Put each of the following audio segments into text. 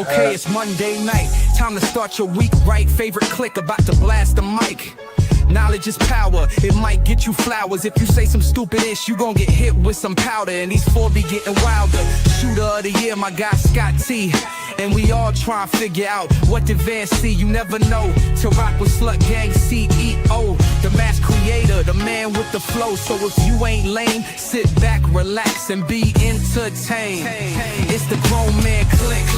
Okay, it's Monday night. Time to start your week right. Favorite clique about to blast the mic. Knowledge is power, it might get you flowers. If you say some stupid ish, you gon' get hit with some powder. And these four be getting wilder. Shooter of the year, my guy Scott T. And we all try to figure out what did Van see. You never know to rock with Slut Gang CEO, the mass creator, the man with the flow. So if you ain't lame, sit back, relax, and be entertained. It's the grown man clique.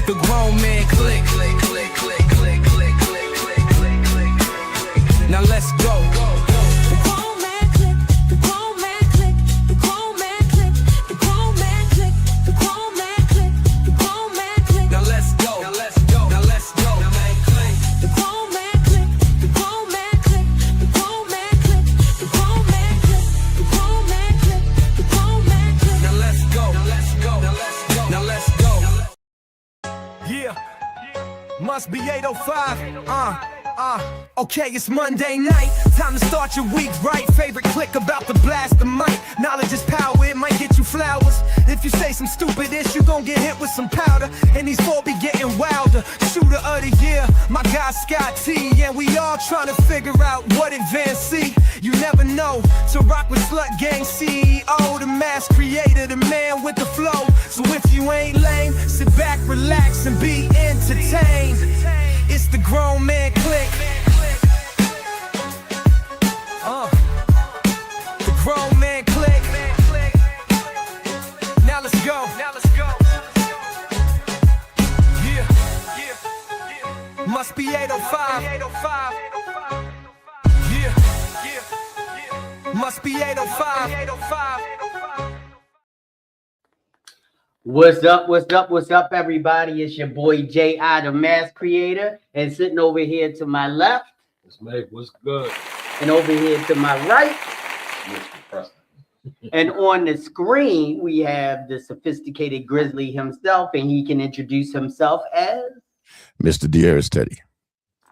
The grown man clique. Now let's go. The grown man clique, the grown man clique, the grown man clique, the grown man clique, the grown man clique, the grown man clique. Now let's go. Now let's go. Now let's go. The grown man clique, the grown man clique, the grown man clique, the grown man clique, the grown man clique, the grown man clique. Now let's go. Now let's go. Now let's go. Now let's go. Yeah. Must be 8:05. Okay, it's Monday night. Time to start your week right. Favorite clique about to blast the mic. Knowledge is power, it might get you flowers. If you say some stupid ish, you gon' get hit with some powder. And these four be getting wilder. Shooter of the year, my guy Scott T. And we all trying to figure out what advance see. You never know to rock with Slut Gang CEO, the mass creator, the man with the flow. So if you ain't lame, sit back, relax, and be entertained. It's the grown man clique. The grown man clique. Now let's go. Now let's go. Yeah. Must be 8:05. Yeah. Must be 8:05. What's up, what's up, what's up, everybody? It's your boy J.I., the Mass Creator, and sitting over here to my left. It's Meg, what's good? And over here to my right. And on the screen, we have the sophisticated Grizzly himself, and he can introduce himself as Mr. Dearest Teddy.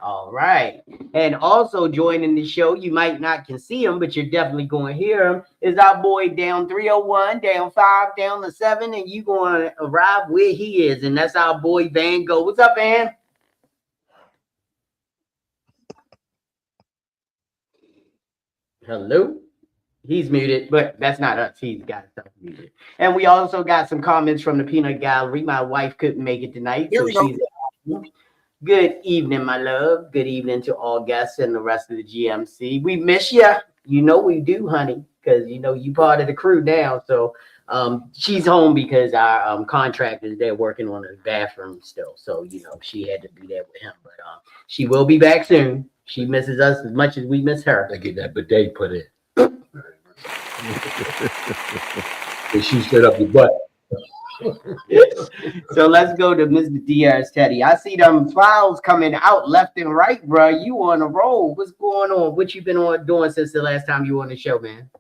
All right. And also joining the show, you might not can see him, but you're definitely going to hear him, is our boy down 301, down 5, down to 7, and you going to arrive where he is. And that's our boy Van Gogh. What's up, Van? Hello? He's muted, but that's not us. He's got stuff muted. And we also got some comments from the Peanut Gallery. My wife couldn't make it tonight, so she's good evening, my love. Good evening to all guests and the rest of the GMC. We miss you. You know we do, honey, because you know you part of the crew now. So she's home because our contractor is there working on the bathroom still. So you know she had to be there with him. But she will be back soon. She misses us as much as we miss her. I get that bidet put in. And she set up your butt. So let's go to Mr. Diaz Teddy. I see them files coming out left and right, bro. You on a roll. What's going on? What you been doing since the last time you were on the show, man?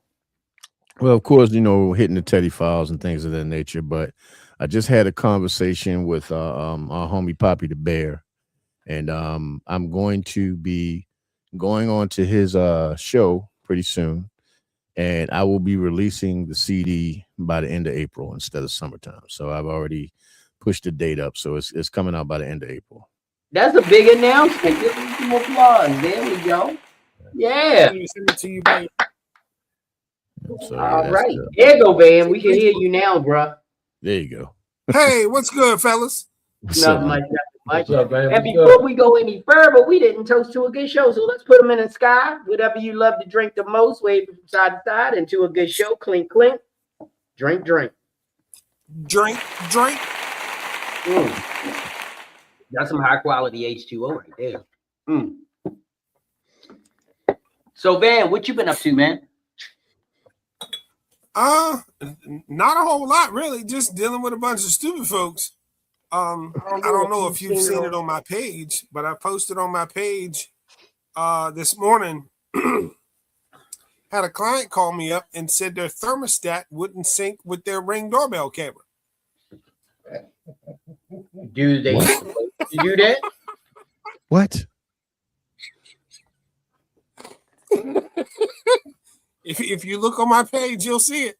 Well, of course, you know, hitting the Teddy files and things of that nature. But I just had a conversation with our homie Poppy the Bear. And I'm going to be going on to his show pretty soon. And I will be releasing the CD by the end of April instead of summertime. So I've already pushed the date up. So it's coming out by the end of April. That's a big announcement. Give me some applause. There we go. Yeah. Send it to you, baby. So, all right. There you go, Van. We can hear you now, bro. There you go. Hey, what's good, fellas? Nothing much. What's up, man? And before we go any further, we didn't toast to a good show. So let's put them in the sky. Whatever you love to drink the most, wave it from side to side into a good show. Clink, clink. Drink, drink. Drink. That's some high quality H2O right there. So, Van, what you been up to, man? Not a whole lot, really. Just dealing with a bunch of stupid folks. I don't know if you've seen it on my page, but I posted on my page this morning. Had a client call me up and said their thermostat wouldn't sync with their Ring doorbell camera. Do they do that? What? If you look on my page, you'll see it.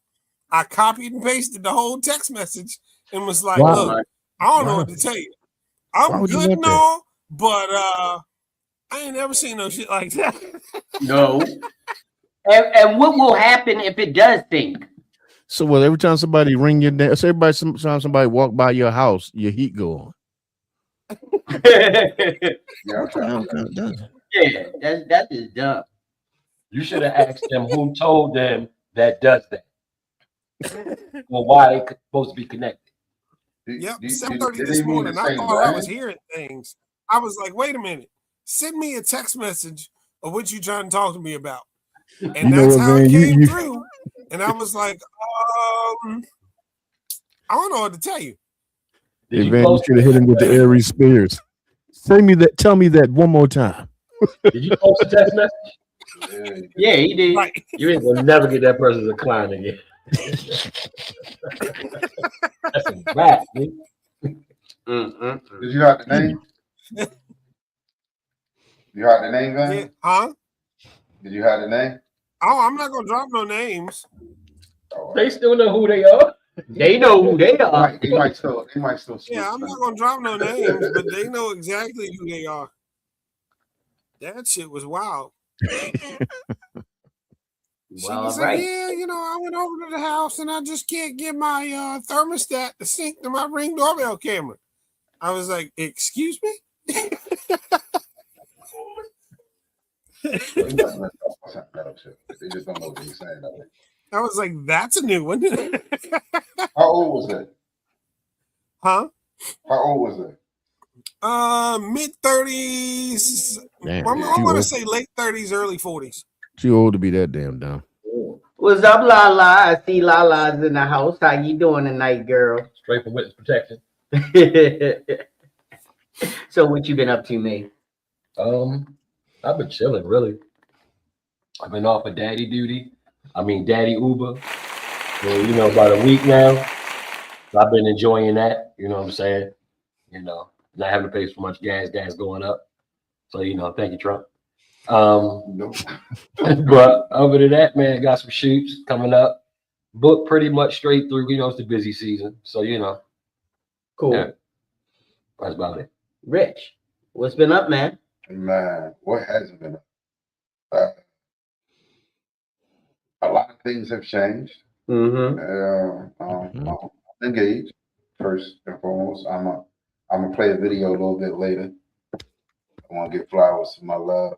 I copied and pasted the whole text message and was like, Wow. look, I don't know what to tell you. Why I'm would you good want and all, but I ain't never seen no shit like that. No. And what will happen if it does think? So, well, every time somebody ring your damn, so everybody, time somebody walk by your house, your heat go on. Yeah, What the hell kind of does it? Yeah, that is dumb. You should have asked them who told them that does that. Well, why it's supposed to be connected. Yep, Did 7:30 they this mean morning. the I same thought I was brand? hearing things. I was like, wait a minute. Send me a text message of what you trying to talk to me about. And You know that's what, how man? it came You through. And I was like, I don't know what to tell you. Did hey, you man, you post should have hit him with the Aries Spears. Say me that. Tell me that one more time. Did you post a text message? Yeah, he did. Right. You ain't gonna never get that person to climb again. That's a wrap, nigga. Did you have the name? You had the name, man? Yeah. Huh? Did you have the name? Oh, I'm not gonna drop no names. They still know who they are. They know who they are. They might still. Yeah, I'm not gonna drop no names, but they know exactly who they are. That shit was wild. She Well, was all right. like, yeah, I went over to the house and I just can't get my thermostat to sync to my Ring doorbell camera. I was like, excuse me? They just don't know what they're saying. I was like, that's a new one. How old was it? Huh? How old was it? Mid-30s. Damn, I too want to old. say late 30s, early 40s. Too old to be that damn dumb. What's up, Lala? I see Lala's in the house. How you doing tonight, girl? Straight from witness protection. So what you been up to, mate? I've been chilling, really. I've been off of daddy duty. Daddy Uber. For, about a week now. So I've been enjoying that. You know what I'm saying? Not having to pay so much gas going up. So, thank you, Trump. No. But other than that, man, got some shoots coming up. Booked pretty much straight through. It's the busy season. So, Cool. yeah, that's about it. Rich, what's been up, man? Man, what hasn't been? A lot of things have changed. Mm-hmm. I'm engaged first and foremost. I'm gonna play a video a little bit later. I want to get flowers to my love.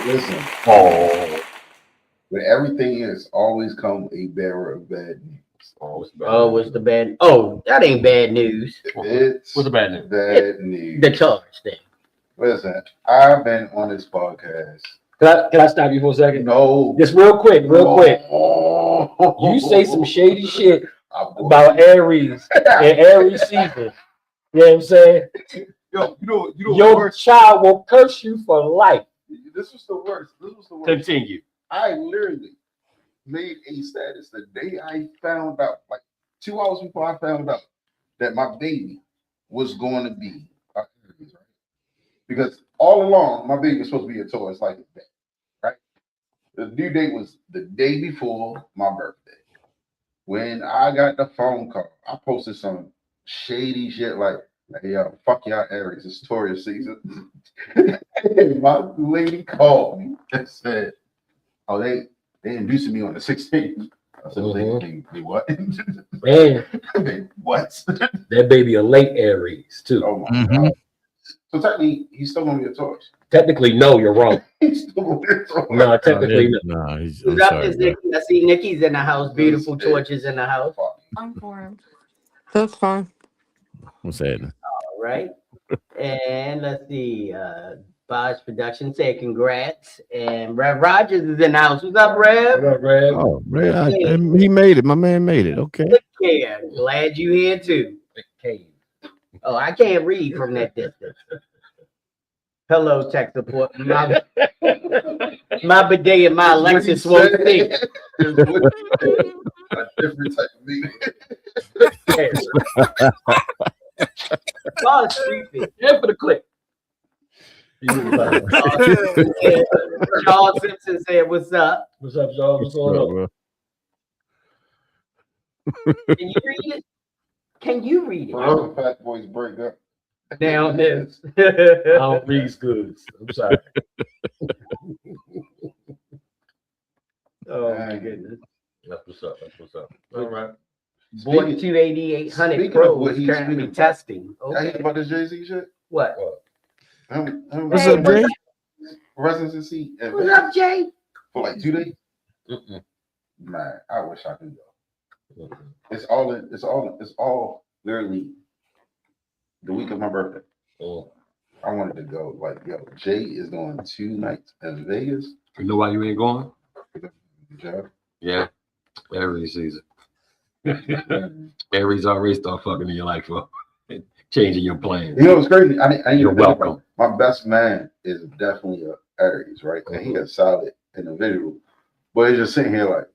Listen. But everything has always come a bearer of bad news. What's the bad? Oh, that ain't bad news. It's What's the bad news? bad news. The charge thing. Listen, I've been on this podcast. Can I stop you for a second? No. Just real quick. Oh. You say some shady shit about Aries and Aries season. You know what I'm saying? Yo, Your child will curse you for life. This was the worst. Continue. I literally made a status the day I found out, like 2 hours before I found out that my baby was going to be a Aries, right? Because all along, my baby was supposed to be a Taurus like that, right? The due date was the day before my birthday. When I got the phone call, I posted some shady shit like, hey, yo, fuck y'all Aries, it's Taurus season. My lady called me and said, oh, they induced me on the 16th. I said, they what? Man, They what? that baby a late Aries too. Oh my God. So technically, he's still gonna be a Taurus. Technically, no, you're wrong. He's still gonna be a Taurus. No, technically, no. Nah, I'm Who's up? sorry, Is bro. Nikki? I see Nikki's in the house. Beautiful torches in the house. I'm for him. That's fine. What's happening? All right. And let's see. Bosch Production said congrats. And Rev Rogers is in the house. What's up, Rev? What up, Red? Oh, man, he made it. My man made it. Okay. Yeah, glad you here too. Oh, I can't read from that distance. Hello, tech support. My bidet and my Lexus won't think. A different type of meeting. Oh, stupid. And for the click. Charles Simpson said, "What's up?" What's up, Charles? What's going on? Can you read it? Can you read it? Well, Fat Boys break up. Now this. I don't read goods. I'm sorry. Oh my goodness. That's what's up. That's what's up. All right. Boy, 28800 speaking Pro of what is he's currently speaking about, testing. I hear Okay. about this Jay-Z shit. What? What's up, Jay? Residency in What's Vegas up, Jay? for like 2 days. Mm-mm. Man, I wish I could go. Mm-mm. It's all literally the week of my birthday. Oh. I wanted to go. Like, yo, Jay is doing 2 nights in Vegas. You know why you ain't going? Good job. Yeah. Aries season. Aries already start fucking in your life up. Changing your plans. You know what's crazy? You're welcome. My best man is definitely a Aries, right? And he a solid individual, but he's just sitting here like,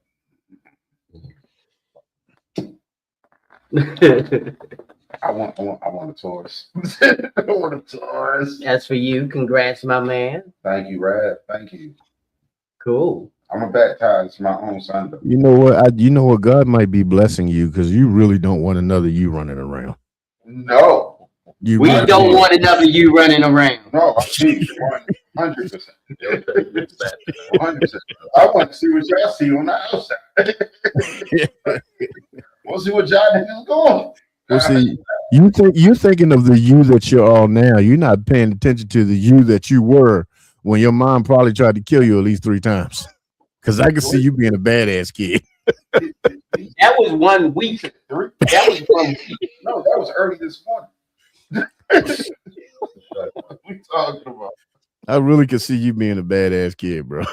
I want a Taurus. I want a Taurus. That's for you. Congrats, my man. Thank you, Rad. Thank you. Cool. I'm a baptize my own son. Though. You know what? You know what? God might be blessing you because you really don't want another you running around. No, You We really don't want another you running around. no, I mean 100%. 100%. I want to see what y'all see on the outside. We'll see what y'all niggas going. Well, see, you're thinking of the you that you're all now. You're not paying attention to the you that you were when your mom probably tried to kill you at least 3 times. Because I can see you being a badass kid. That was 1 week. That was 1 week. No, that was early this morning. What we talking about? I really can see you being a badass kid, bro.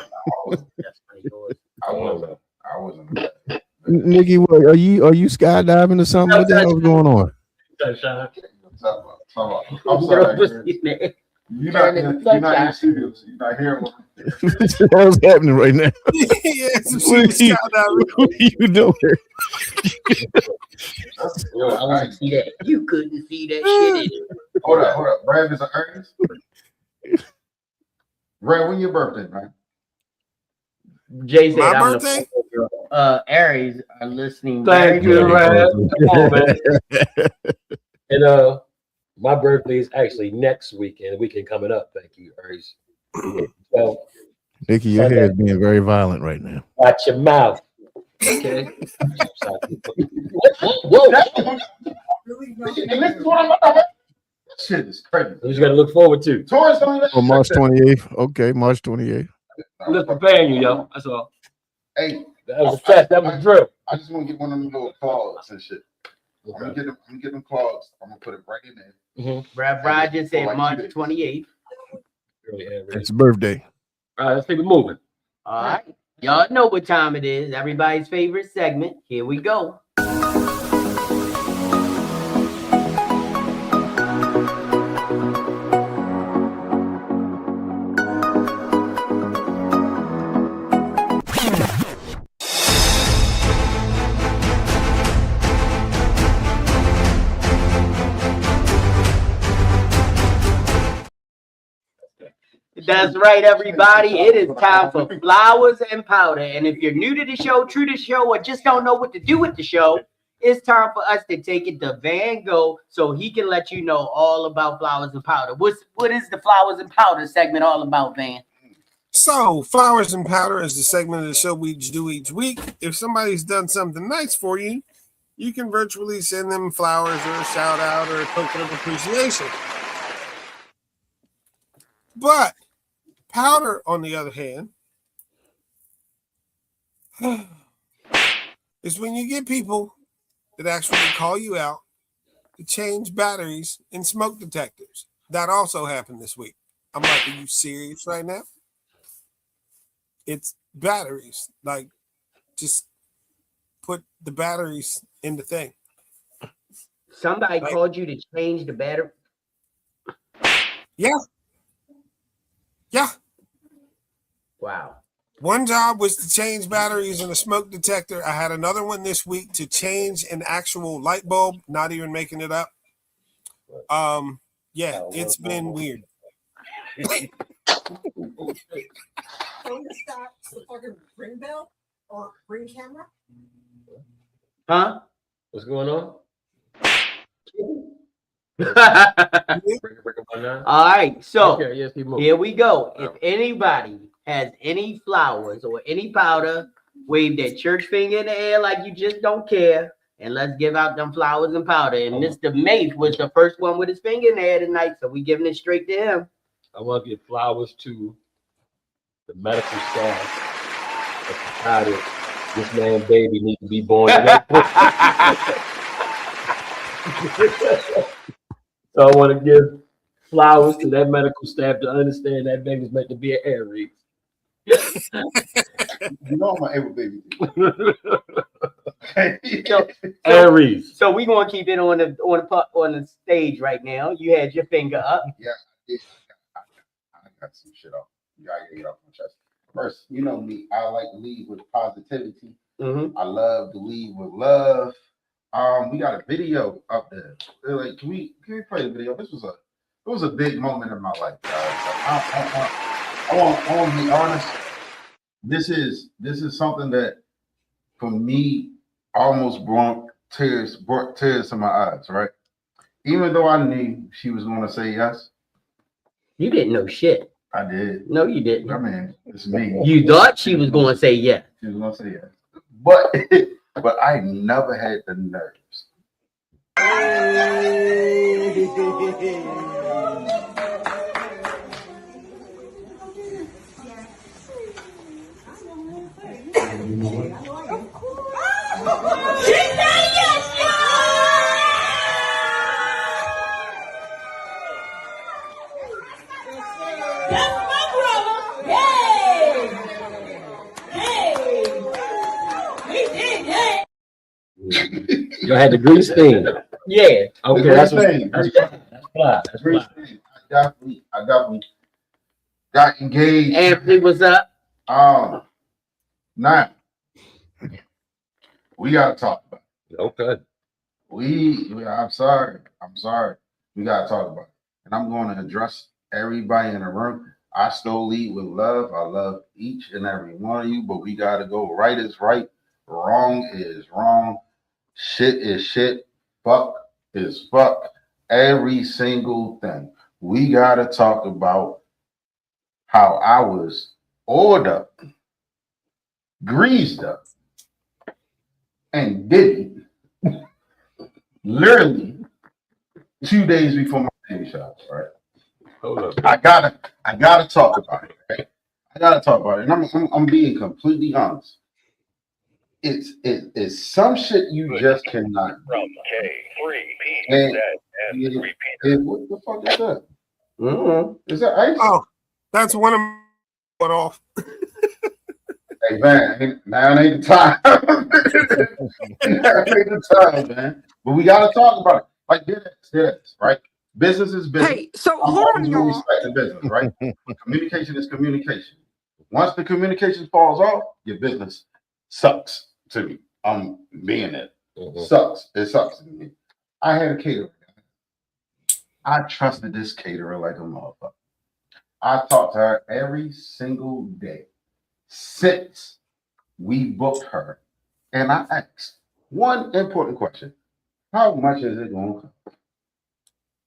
I wasn't. Nikki, what, are you skydiving or something? What the hell's going on? I'm sorry. You're not in studios. You're not here. What the hell's happening right now? Yeah, some What shit are you doing? Yo, I want to see that. You couldn't see that shit. Hold up. Brad is an Ernest. Brad, when your birthday, man? Jay said, My I'm birthday? Aries are listening. Thank you, very Rad. Come on, man. And my birthday is actually next weekend, the weekend coming up. Thank you, Aries. So, Nikki, your hair is being very violent right now. watch your mouth. Okay. Whoa. Shit is crazy. You got to look forward to. Taurus don't even. Oh, March 28th. Okay, March 28th. I'm just preparing you, yo. That's all. Hey, That was a test. That was a drill. I just want to get one of them little claws and shit. I'm gonna get them claws. I'm gonna put it right in there. Brad Rogers said March 28th. It's a birthday. All right, let's keep it moving. All right. Y'all know what time it is. Everybody's favorite segment. Here we go. That's right, everybody. It is time for flowers and powder. And if you're new to the show, true to the show, or just don't know what to do with the show, it's time for us to take it to Van Gogh so he can let you know all about flowers and powder. What is the flowers and powder segment all about, Van? So, Flowers and Powder is the segment of the show we do each week. If somebody's done something nice for you, you can virtually send them flowers or a shout out or a token of appreciation. But powder, on the other hand, is when you get people that actually call you out to change batteries in smoke detectors. That also happened this week. I'm like, are you serious right now? It's batteries. Like, just put the batteries in the thing. Somebody called you to change the battery. Yeah. Wow. One job was to change batteries in a smoke detector. I had another one this week to change an actual light bulb, not even making it up. Yeah, it's been weird. The fucking ring bell or ring camera? Huh? What's going on? All right, so Okay, yes, keep moving. here we go. If anybody has any flowers or any powder, wave that church finger in the air like you just don't care, and let's give out them flowers and powder. And Mr. Mace was the first one with his finger in the air tonight, so we giving it straight to him. I want to give flowers to the medical staff that decided this man baby needs to be born in April. So I want to give flowers to that medical staff to understand that baby's meant to be an Aries. You know I'm an able baby. Aries. So we gonna keep it on the stage right now. You had your finger up. Yeah, I got some shit off. You gotta get it off my chest. First, you know me, I like to lead with positivity. Mm-hmm. I love to lead with love. We got a video up there. They're like, can we play the video? It was a big moment in my life, guys. I want to be honest. This is something that, for me, almost brought tears to my eyes. Right, even though I knew she was going to say yes. You didn't know shit. I did. No, you didn't. I mean, it's me. You thought she was going to say yes. She was going to say yes. But I never had the nerves. You had the grease thing. Yeah. Okay, The that's grease thing. That's fly. That's fly. I definitely got engaged. Anthony, what's up? Now we gotta talk about it. Okay. I'm sorry. We gotta talk about it. And I'm going to address everybody in the room. I still lead with love. I love each and every one of you, but we gotta go. Right is right, wrong is wrong, shit is shit, fuck is fuck. Every single thing. We gotta talk about how I was oiled up, greased up, and didn't literally 2 days before my baby shower, right? Hold up. I gotta talk about it, right? I gotta talk about it. And I'm being completely honest. It's some shit you just cannot do. From K3P And repeater. what the fuck is that? Mm-hmm. Is that ice? Oh, that's one of my going off. Hey man, now ain't the time. Now ain't the time, man. But we gotta talk about it. Like this, right? Business is business. Hey, so I'm hold always on, gonna y'all. respect the business, right? Communication is communication. Once the communication falls off, your business sucks to me. I'm being it. Sucks. It sucks to me. I had a caterer. I trusted this caterer like a motherfucker. I talked to her every single day since we booked her. And I asked one important question. How much is it going to cost?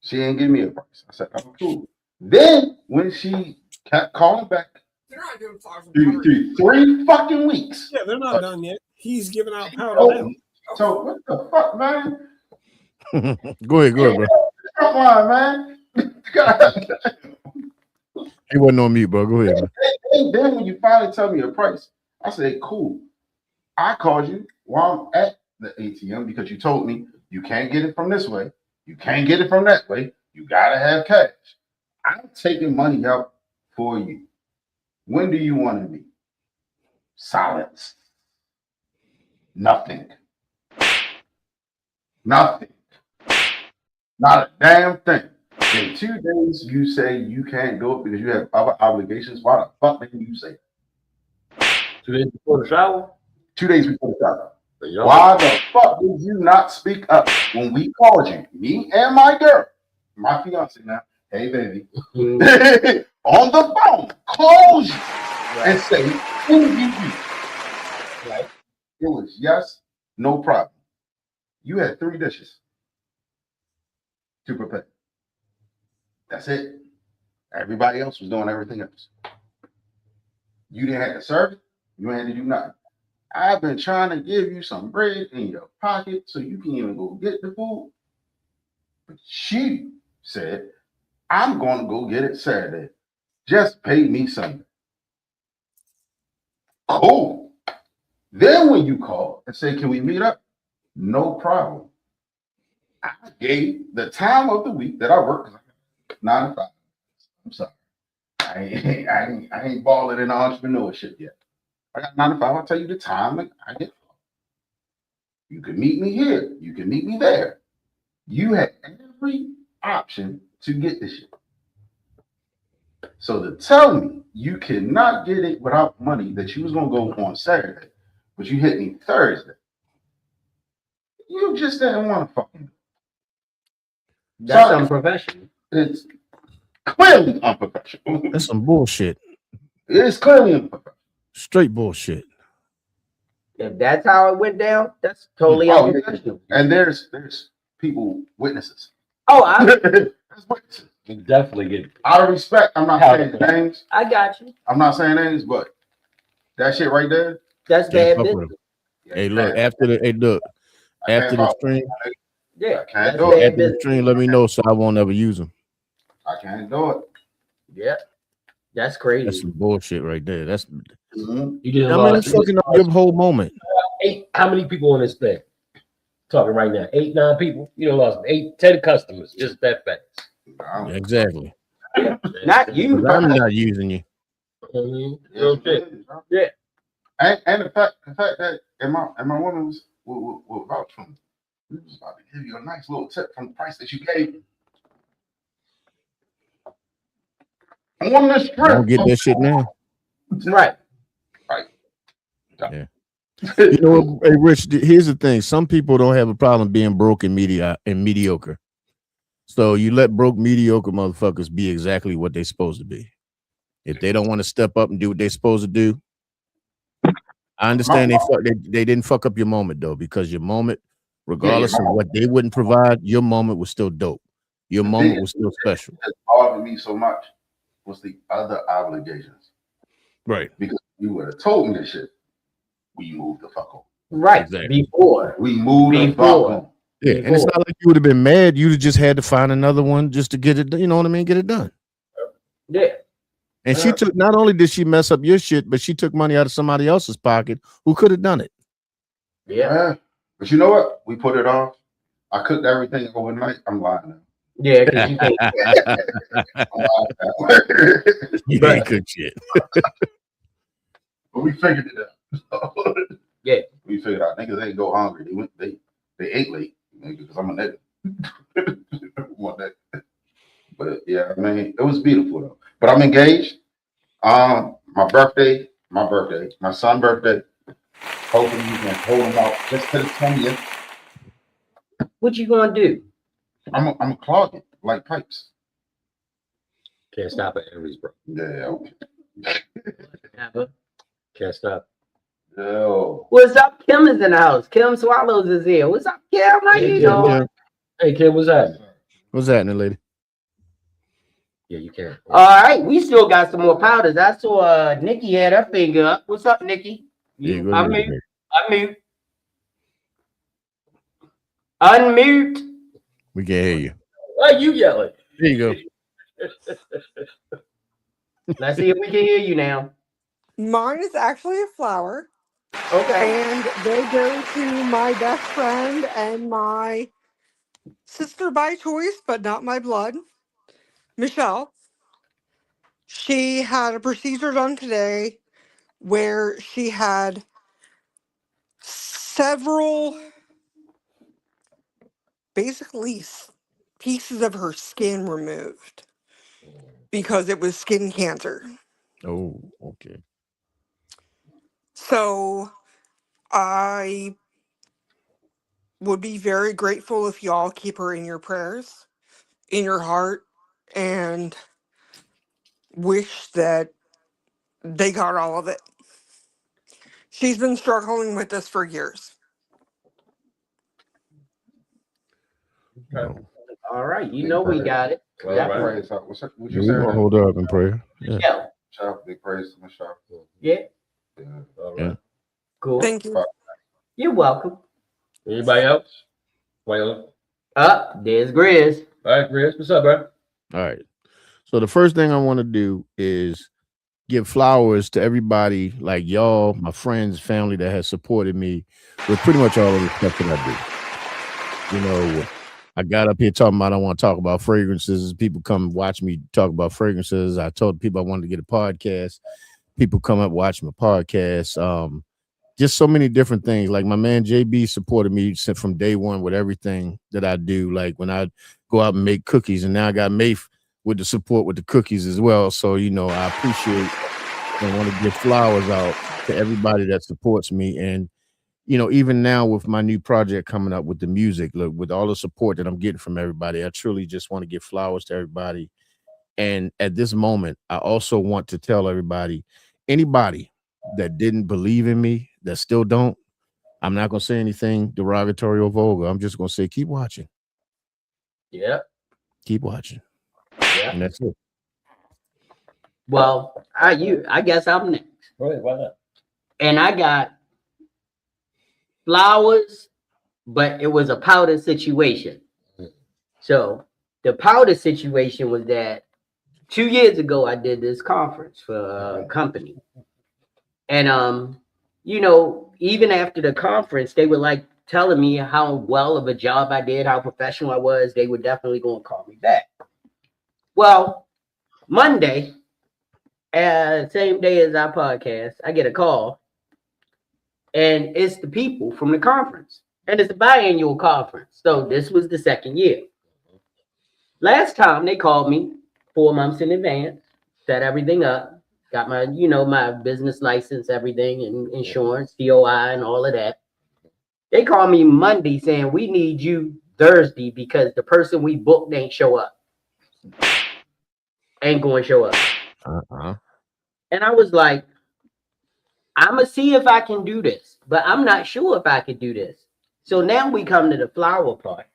She didn't give me a price. I said, oh, cool. Then when she kept calling back, They're not giving flowers and powder. 3 fucking weeks. Yeah, they're not done yet. He's giving out powder Oh, now. so what the fuck, man? Go ahead, bro. Come on, man. God. He wasn't on mute, bro. Go ahead, man. And then when you finally tell me a price, I said, cool. I called you while I'm at the ATM because you told me you can't get it from this way. You can't get it from that way. You got to have cash. I'm taking money out for you. When do you want to be? Silence. Nothing. Nothing. Not a damn thing. In 2 days, you say you can't do it because you have other obligations. Why the fuck didn't you say that? 2 days before the shower? 2 days before the shower. Why the fuck did you not speak up when we called you? Me and my girl, my fiance now, hey baby, Mm, on the phone, calls you and right, say, who you use? right. It was yes, no problem. You had 3 dishes to prepare. That's it. Everybody else was doing everything else. You didn't have to serve it. You ain't had to do nothing. I've been trying to give you some bread in your pocket so you can even go get the food. But she said, I'm going to go get it Saturday. Just pay me Sunday. Cool. Then when you call and say, can we meet up? No problem. I gave the time of the week that I work 9 to 5. I'm sorry. I ain't balling in entrepreneurship yet. I got 9 to 5. I'll tell you the time I get. You can meet me here. You can meet me there. You had every option to get this shit. So to tell me you cannot get it without money that you was gonna go on Saturday, but you hit me Thursday, you just didn't want to fucking. That's Sorry, unprofessional. it's clearly unprofessional. That's some bullshit. It's clearly unprofessional. Straight bullshit. If that's how it went down, that's totally Oh, yeah. unprofessional. And there's people witnesses. Oh, I There's witnesses. You definitely get Out of respect, I'm not saying names. I got you. I'm not saying names, but that shit right there. That's Can't bad fuck with business. him. Hey, look, after the after the stream, Yeah, I can't that's do it. bad after the business. stream, let me know so I won't ever use them. I can't do it. Yeah, that's That's crazy. some bullshit right there. That's Mhm. you didn't I mean, lost it's fucking up your whole moment. eight. How many people on this thing? Talking right now, 8, 9 people. You done lost 8, 10 customers just that fast. Exactly. Not you. 'Cause I'm not using you. Real shit. Yeah. And the fact that my woman will vouch for me. We was about to give you a nice little tip from the price that you gave me. On the strip. Don't get that shit now. Right. Right. Yeah. You know what, hey Rich, here's the thing. Some people don't have a problem being broke and mediocre. So you let broke mediocre motherfuckers be exactly what they're supposed to be. If they don't want to step up and do what they're supposed to do, I understand they didn't fuck up your moment though, because your moment, regardless of what they wouldn't provide, your moment was still dope. Your moment was still special. What bothered me so much was the other obligations. Right. Because you would have told me this shit. We moved the fuck on. Right. Exactly. Before. We moved the fuck on. Yeah, and it's not like you would have been mad. You'd have just had to find another one just to get it, you know what I mean? Get it done. Yeah. And she took, not only did she mess up your shit, but she took money out of somebody else's pocket who could have done it. Yeah. But you know what? We put it off. I cooked everything overnight. I'm lying now. Yeah, because you can't. You ain't cooked shit. But we figured it out. Yeah. We figured out niggas ain't go hungry. They ate late, because I'm a nigga. One day. But yeah, I mean, it was beautiful though. But I'm engaged. My birthday, my son's birthday. Hopefully you can hold him out just to the 20th. What you gonna do? I'm a clog it like pipes. Can't stop at Henry's, bro. Yeah. Never. Can't stop. Yo. What's up? Kim is in the house. Kim Swallows is here. What's up, Kim? How you doing? Hey, Kim, what's that? What's happening, lady? Yeah, you can't. All right, we still got some more powders. I saw Nikki had her finger up. What's up, Nikki? Yeah, go Unmute. ahead. Unmute. Unmute. We can hear you. Why you yelling? There you go. Let's see if we can hear you now. Mine is actually a flower, Okay. and they go to my best friend and my sister by choice, but not my blood, Michelle. She had a procedure done today where she had several, basically, pieces of her skin removed because it was skin cancer. Oh, okay. So I would be very grateful if y'all keep her in your prayers, in your heart, and wish that they got all of it. She's been struggling with this for years. Okay. All right, you know we got it. All Big right. praise. What's Yeah, your we're gonna surname? hold her up in prayer. Yeah. Yeah. Michelle. Big praise to Michelle. Yeah. Yeah. All Yeah. right. Cool. Thank you. You're welcome. Anybody else? Well, Up, there's Grizz. all right, Chris. What's up, bro? All right. So the first thing I want to do is give flowers to everybody, like y'all, my friends, family that has supported me with pretty much all of the stuff that I do. You know, I got up here talking about I want to talk about fragrances. People come watch me talk about fragrances. I told people I wanted to get a podcast. People come up watch my podcast. Just so many different things. Like my man JB supported me from day one with everything that I do. Like when I go out and make cookies, and now I got Mafe with the support with the cookies as well. So I appreciate and want to give flowers out to everybody that supports me. And even now with my new project coming up with the music, look, with all the support that I'm getting from everybody, I truly just want to give flowers to everybody. And at this moment, I also want to tell everybody, anybody that didn't believe in me, that still don't, I'm not going to say anything derogatory or vulgar. I'm just going to say, keep watching. Yeah. Keep watching. Yeah. And that's it. Well, I guess I'm next. Go ahead. Why not? And I got flowers, but it was a powder situation. So the powder situation was that 2 years ago I did this conference for a company. And even after the conference, they were like telling me how well of a job I did, how professional I was. They were definitely going to call me back. Well, Monday, same day as our podcast, I get a call, and it's the people from the conference, and it's a biannual conference. So this was the second year. Last time they called me 4 months in advance, set everything up, got my, my business license, everything, and insurance, COI, and all of that. They called me Monday saying, we need you Thursday because the person we booked ain't show up. Ain't going to show up. And I was like, I'm going to see if I can do this, but I'm not sure if I can do this. So now we come to the flower part.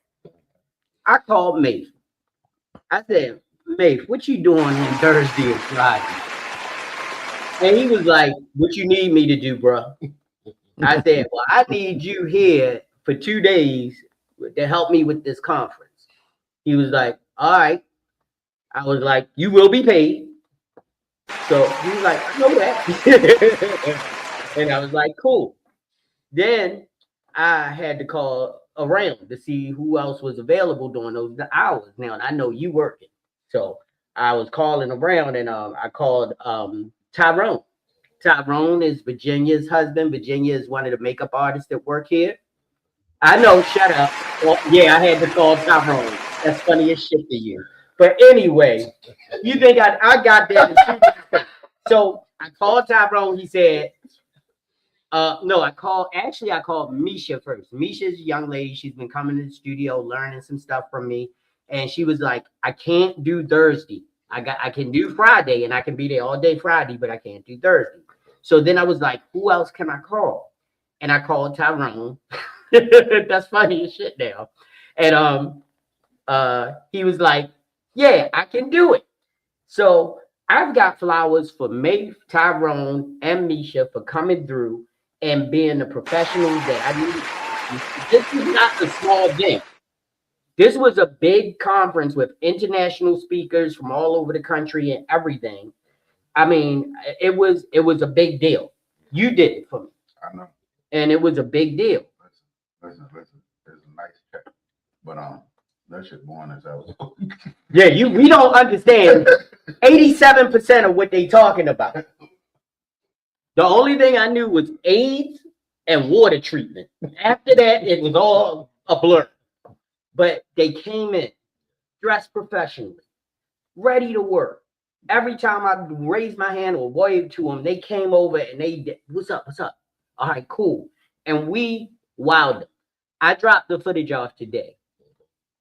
I called Mafe. I said, Mafe, what you doing on Thursday and Friday? And he was like, what you need me to do, bro? I said, well, I need you here for 2 days to help me with this conference. He was like, all right. I was like, you will be paid. So he was like, I know that. And I was like, cool. Then I had to call around to see who else was available during those hours. Now, and I know you working. So I was calling around, and I called Tyrone. Tyrone is Virginia's husband. Virginia is one of the makeup artists that work here. I know, shut up. Well, yeah, I had to call Tyrone. That's funny as shit to you. But anyway, you think I got that? So I called Tyrone. He said, no, I called Misha first. Misha's a young lady. She's been coming to the studio, learning some stuff from me. And she was like, I can't do Thursday. I can do Friday, and I can be there all day Friday, but I can't do Thursday. So then I was like, who else can I call? And I called Tyrone. That's funny as shit now. And he was like, yeah, I can do it. So I've got flowers for Maeve, Tyrone, and Misha for coming through and being the professionals that I need. This is not a small thing. This was a big conference with international speakers from all over the country and everything. I mean, it was a big deal. You did it for me. I know. And it was a big deal. Listen. It's a nice check. But that shit boring as hell. Yeah, we don't understand 87% of what they talking about. The only thing I knew was AIDS and water treatment. After that, it was all a blur. But they came in dressed professionally, ready to work. Every time I raised my hand or waved to them, they came over and they did, what's up? All right, cool. And we wowed them. I dropped the footage off today.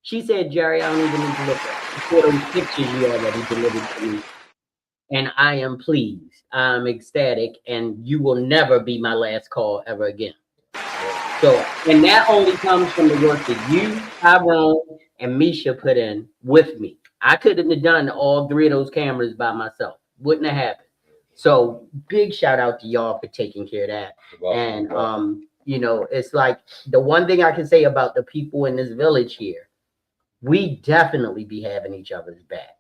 She said, Jerry, I don't even need to look at it. for those pictures you already delivered to me. And I am pleased. I'm ecstatic, and you will never be my last call ever again. So, and that only comes from the work that you, Tyrone, and Misha put in with me. I couldn't have done all 3 of those cameras by myself. Wouldn't have happened. So big shout out to y'all for taking care of that. And you know, it's like the one thing I can say about the people in this village here, we definitely be having each other's back.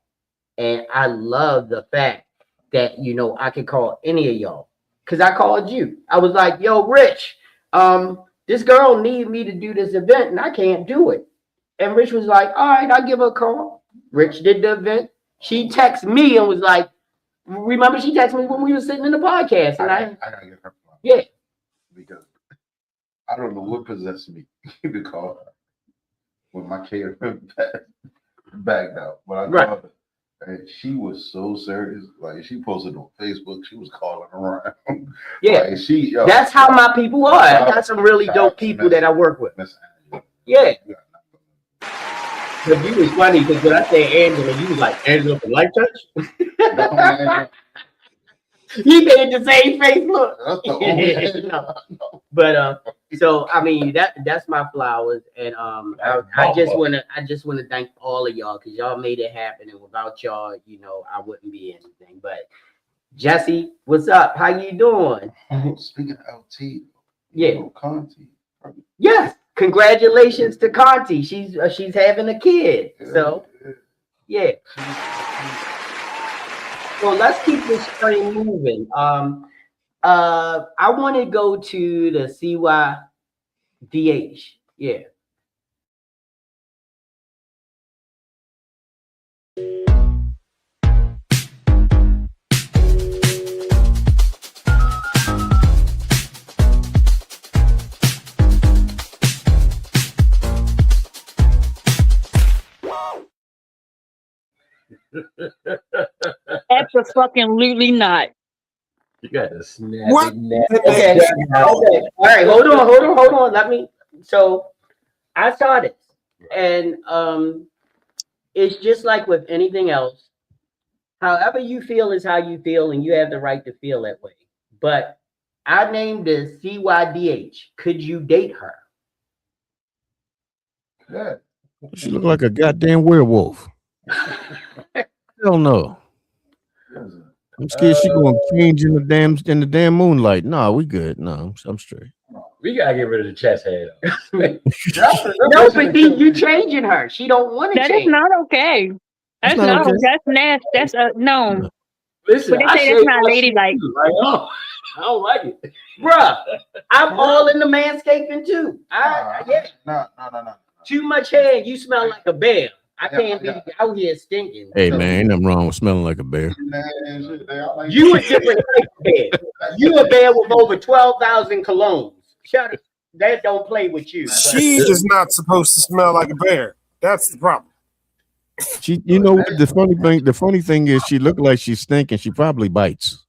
And I love the fact that, you know, I could call any of y'all. Cause I called you. I was like, yo, Rich, this girl need me to do this event and I can't do it. And Rich was like, all right, I'll give her a call. Rich did the event. She texted me and was like, remember she texted me when we were sitting in the podcast. And I gotta get her phone. Yeah. Because I don't know what possessed me to call her when my kid backed out. But I called her. And she was so serious. Like she posted on Facebook, she was calling around. Yeah, like that's how my people are. I got some really dope people that I work with. Yeah. But you was funny because when I said Angela, you was like, Angela from Life Touch? He made the same face look. No. But so I mean that's my flowers, and I just wanna thank all of y'all because y'all made it happen, and without y'all, you know, I wouldn't be anything. But Jesse, what's up? How you doing? Speaking of LT, yeah, Conti. Yes, congratulations to Conti. She's having a kid. So yeah. So let's keep this train moving. I want to go to the CYDH. Yeah. Absolutely not. You got to snap. What? Okay. Okay. All right. Hold on. Let me. So I saw this, and it's just like with anything else. However you feel is how you feel, and you have the right to feel that way. But I named this CYDH. Could you date her? Yeah. She look like a goddamn werewolf. Hell no. I'm scared she gonna change in the damn moonlight. No, we good. No, I'm straight. We gotta get rid of the chest head. No, but you changing her. She don't want to change. That is not okay. That's not okay. That's nasty. That's no. Listen, but they say that's not ladylike. I don't like it, bruh. I'm all in the manscaping too. Yeah. No. Too much hair. You smell like a bear. I can't be out here stinking. Hey man, ain't nothing wrong with smelling like a bear. You a different type of bear. You a bear with over 12,000 colognes. Shut up. That don't play with you. She is not supposed to smell like a bear. That's the problem. She, you know what? The funny thing is, she looked like she's stinking. She probably bites.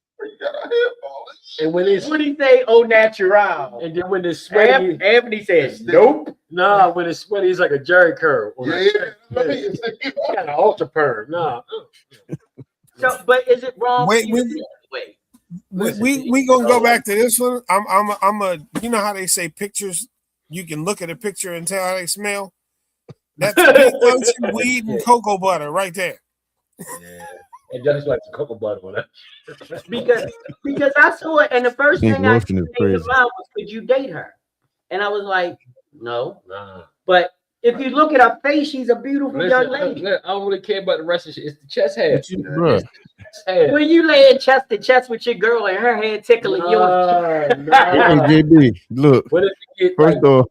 And when it's what do you say? Oh, natural. And then when it's sweaty, Anthony says, nope. No, when it's sweaty, it's like a jerry curl. Yeah. Got an ultra perm. No. So, but is it wrong? Wait. We gonna go back to this one. You know how they say pictures, you can look at a picture and tell how they smell. That's pink lotion, weed, and cocoa butter right there. Yeah. It does like the cocoa butter on that. because I saw it, and the first thing I came to mind was, could you date her? And I was like, no. Nah. But if you look at her face, she's a beautiful young lady. I don't really care about the rest of it. It's the chest hair. When you laying chest to chest with your girl and her head tickling yours. Hey, JB, look. What if you get first off,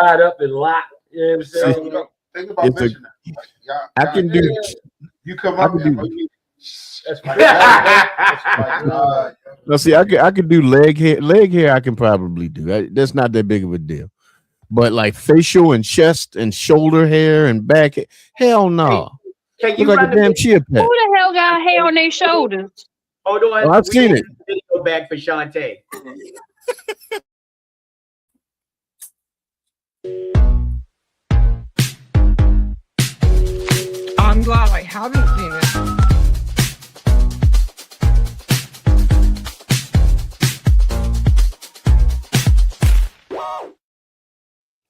tied up and locked? You know what I'm saying? Think about mentioning that. I can do. You come up here. That's my No, see, I could do leg hair. Leg hair, I can probably do. That's not that big of a deal. But like facial and chest and shoulder hair and back hair, hell no. Can you look like a damn chia pet. Who the hell got hair on their shoulders? Hold on. I've seen it. Video back for Shantae. I'm glad I haven't seen it.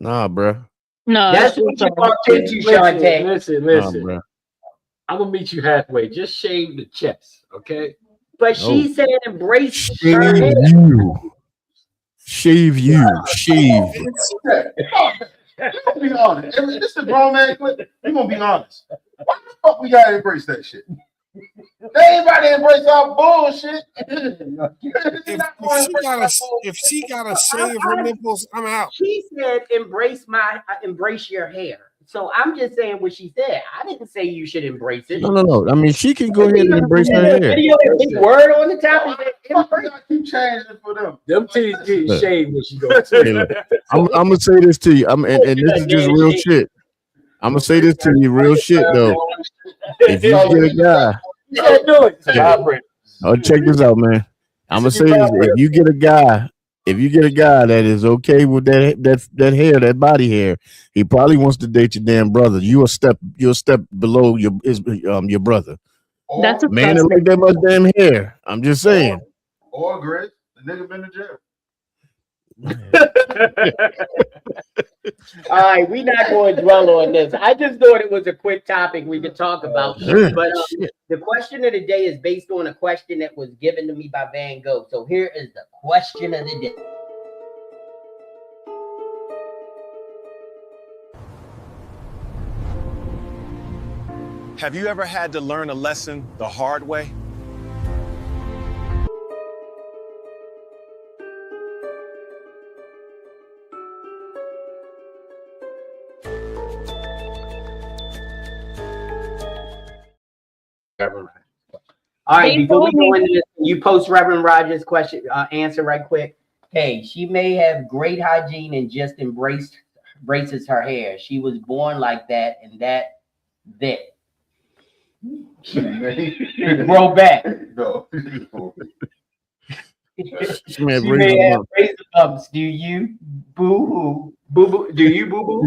Nah, bruh. No, That's what you walked into, Shantae. Listen, Nah, listen. bruh. I'm gonna meet you halfway. Just shave the chest, okay? But No. she said embrace Shave her hair. you. Shave you. Shave. Let's be honest. If this is a grown man clip, we gonna be honest. Why the fuck we gotta embrace that shit? They ain't about to embrace our bullshit. If she gotta shave her nipples, I'm out. She said embrace your hair. So I'm just saying what she said. I didn't say you should embrace it. No. I mean, she can go ahead and embrace her hair. Video, big word on the top is that embrace. Keep changing for them. Them teeth getting Look. shaved when she goes. Hey, look, I'm gonna say this to you. And this is just real shit. I'm gonna say this to you, real shit though. If you get a guy, Yeah, do it. oh, check this out, man. I'm gonna say this: if you get a guy that is okay with that hair, that body hair, he probably wants to date your damn brother. You're a step below your brother. That's a Man that like that much damn hair. I'm just saying. Or Greg, the nigga been to jail. All right, we're not going to dwell on this. I just thought it was a quick topic we could talk about. But the question of the day is based on a question that was given to me by Van Gogh. So here is the question of the day. Have you ever had to learn a lesson the hard way? All right, They before we told me- go into this, you post Reverend Rogers' question answer right quick. Hey, she may have great hygiene and just embraces her hair. She was born like that, and that. Grow back. No. She may have razor bumps. Do you boo hoo? Boo boo? Do you boo boo?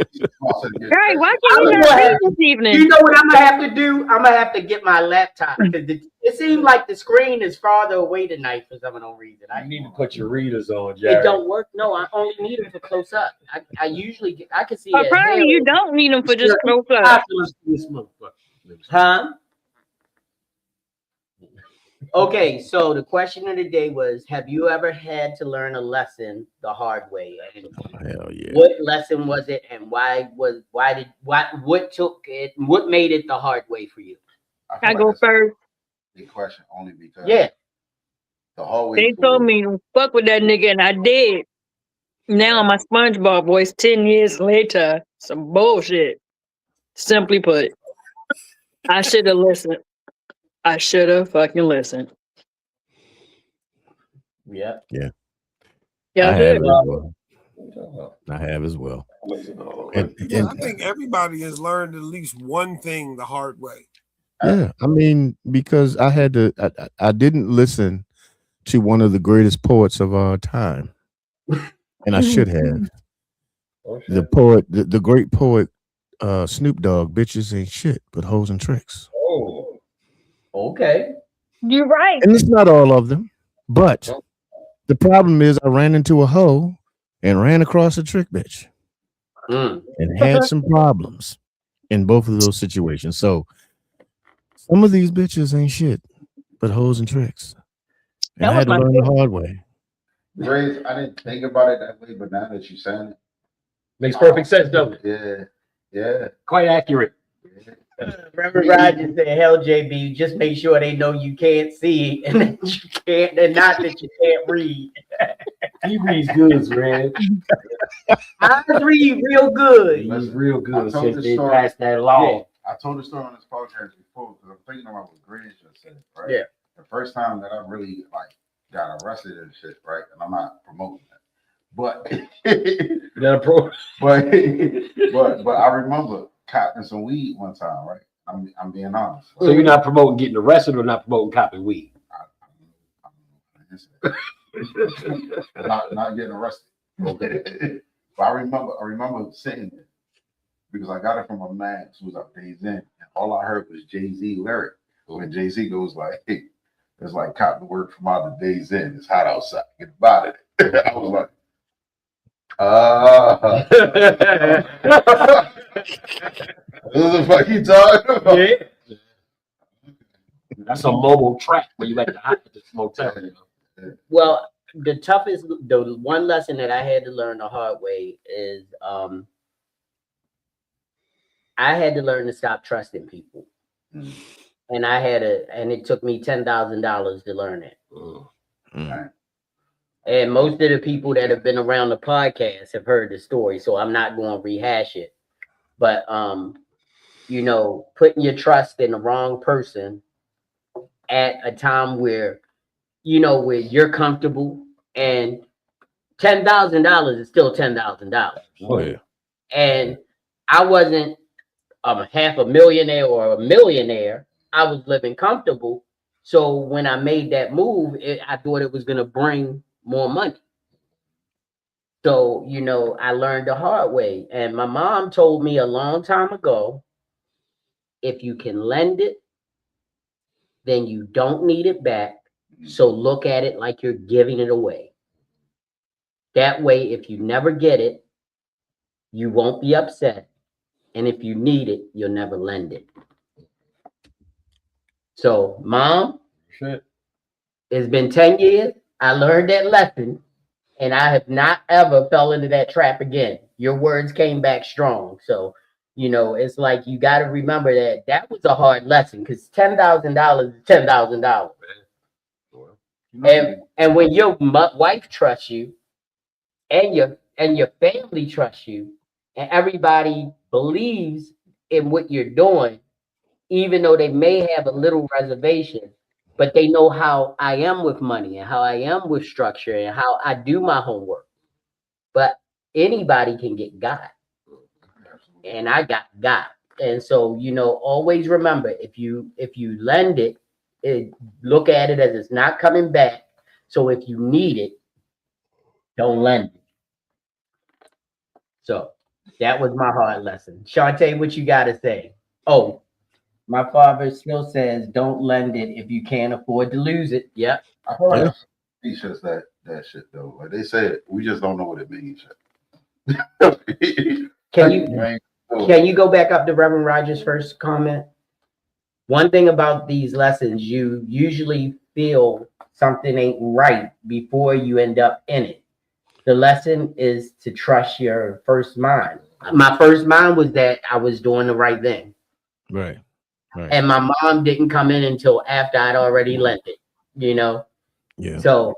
Right, why can't you not read this evening? You know what I'm gonna have to do? I'm gonna have to get my laptop because it seems like the screen is farther away tonight for some reason. You need to put your readers on, Jared. It don't work. No, I only need them for close up. I usually I can see it. Apparently, you don't need them for just close up. Huh? Okay, so the question of the day was: have you ever had to learn a lesson the hard way? And hell yeah. what lesson was it, and what took it? What made it the hard way for you? I go first. The question only because Yeah, the hallway. They told me to fuck with that nigga, and I did. Now my SpongeBob voice 10 years later. Some bullshit. Simply put, I should have listened. I should have fucking listened. yeah. Yeah. Yeah, I I have did. as well. I have as well. Yeah, I think everybody has learned at least one thing the hard way. Yeah, I mean, because I didn't listen to one of the greatest poets of our time, and I should have. The poet, the great poet, Snoop Dogg, bitches ain't shit but hoes and tricks. Oh, Okay. You're right. And it's not all of them, but the problem is I ran into a hoe and ran across a trick bitch and had some problems in both of those situations. So some of these bitches ain't shit but hoes and tricks. And I had to learn the hard way. Grace, I didn't think about it that way, but now that you're saying it, makes perfect sense, doesn't it? yeah, yeah. Quite accurate. Reverend Rogers said, "Hell, JB, just make sure they know you can't see and that you can't, and not that you can't read." He reads good, man. I read real good. He's real I good told since the they story. passed that law. I told the story on this podcast before because I'm thinking about what Grace just said, right? Yeah. The first time that I really got arrested and shit, right? And I'm not promoting that. But but I remember copping some weed one time, right? I'm being honest. So you're not promoting getting arrested or not promoting copping weed? not getting arrested. Okay. But I remember sitting there because I got it from a man who was up Days In, and all I heard was Jay-Z lyric. When Jay-Z goes like, hey, it's like cotton work from out the Days In. It's hot outside. Get about it. I was like, what the fuck you talking about? Yeah. That's a mobile track where you at the motel. You know? Well, the one lesson that I had to learn the hard way is I had to learn to stop trusting people. And and it took me $10,000 to learn it. And most of the people that have been around the podcast have heard the story, so I'm not going to rehash it. But you know, putting your trust in the wrong person at a time where, you know, where you're comfortable, and $10,000 is still $10,000. Oh yeah. And I wasn't half a millionaire or a millionaire. I was living comfortable. So when I made that move, I thought it was going to bring more money. So, you know, I learned the hard way. And my mom told me a long time ago, if you can lend it, then you don't need it back. So look at it like you're giving it away. That way, if you never get it, you won't be upset. And if you need it, you'll never lend it. So, Mom, it's been 10 years. I learned that lesson, and I have not ever fell into that trap again. Your words came back strong. So, you know, it's like you got to remember that was a hard lesson, because $10,000 is $10,000. And when your wife trusts you, and your family trusts you, and everybody believes in what you're doing, even though they may have a little reservation, but they know how I am with money and how I am with structure and how I do my homework. But anybody can get got, and I got. And so, you know, always remember, if you lend it, look at it as it's not coming back. So if you need it, don't lend it. So that was my hard lesson. Shantae, what you got to say? Oh, my father still says, don't lend it if you can't afford to lose it. Yep. I feel like t-shirts that shit though. Like they say it, we just don't know what it means. Can you go back up to Reverend Rogers' first comment? One thing about these lessons, you usually feel something ain't right before you end up in it. The lesson is to trust your first mind. My first mind was that I was doing the right thing. Right. And my mom didn't come in until after I'd already lent it, you know? Yeah. So,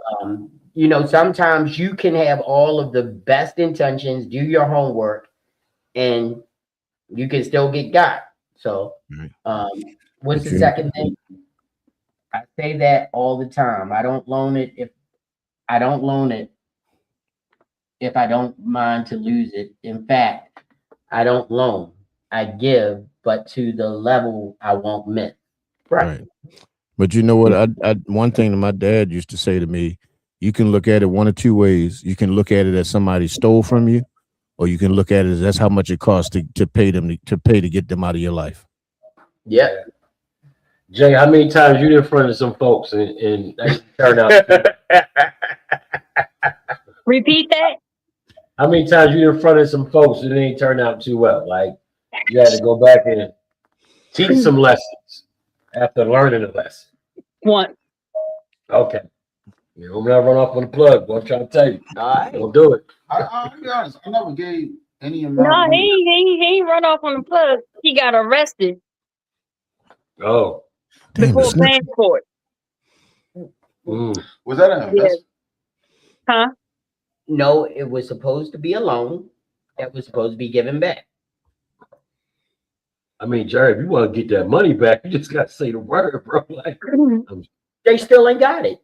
you know, sometimes you can have all of the best intentions, do your homework, and you can still get got. So, what's the second thing? I say that all the time. I don't loan it if I don't mind to lose it. In fact, I don't loan. I give, but to the level I won't miss. Right. But you know what? I one thing that my dad used to say to me, you can look at it one of two ways. You can look at it as somebody stole from you, or you can look at it as that's how much it costs to pay them to get them out of your life. Yeah. Jay, how many times you in front of some folks and that turned out? Repeat that. How many times you in front of some folks and it ain't turned out too well? Like you had to go back and teach some lessons after learning a lesson. One. Okay. You don't never run off on the plug, boy. I'm trying to tell you. All right. Don't do it. I'll be honest, I never gave any amount No, of money. he run off on the plug. He got arrested Oh. before paying for it. Was that an investment? Huh? No, it was supposed to be a loan that was supposed to be given back. I mean, Jerry, if you want to get that money back, you just got to say the word, bro. Like, they still ain't got it.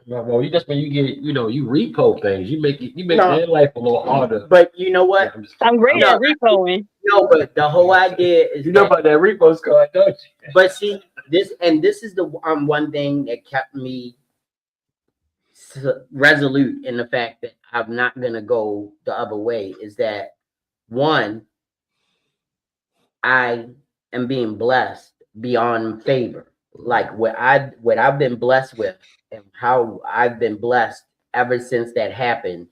Well, that's when you get, you know, you repo things. You make their life a little harder. But you know what? I'm great at repoing. No, but the whole idea is you know about that repo card, don't you? But see, this is the one thing that kept me resolute in the fact that I'm not gonna go the other way. Is that one? I am being blessed beyond favor. Like what I've been blessed with and how I've been blessed ever since that happened,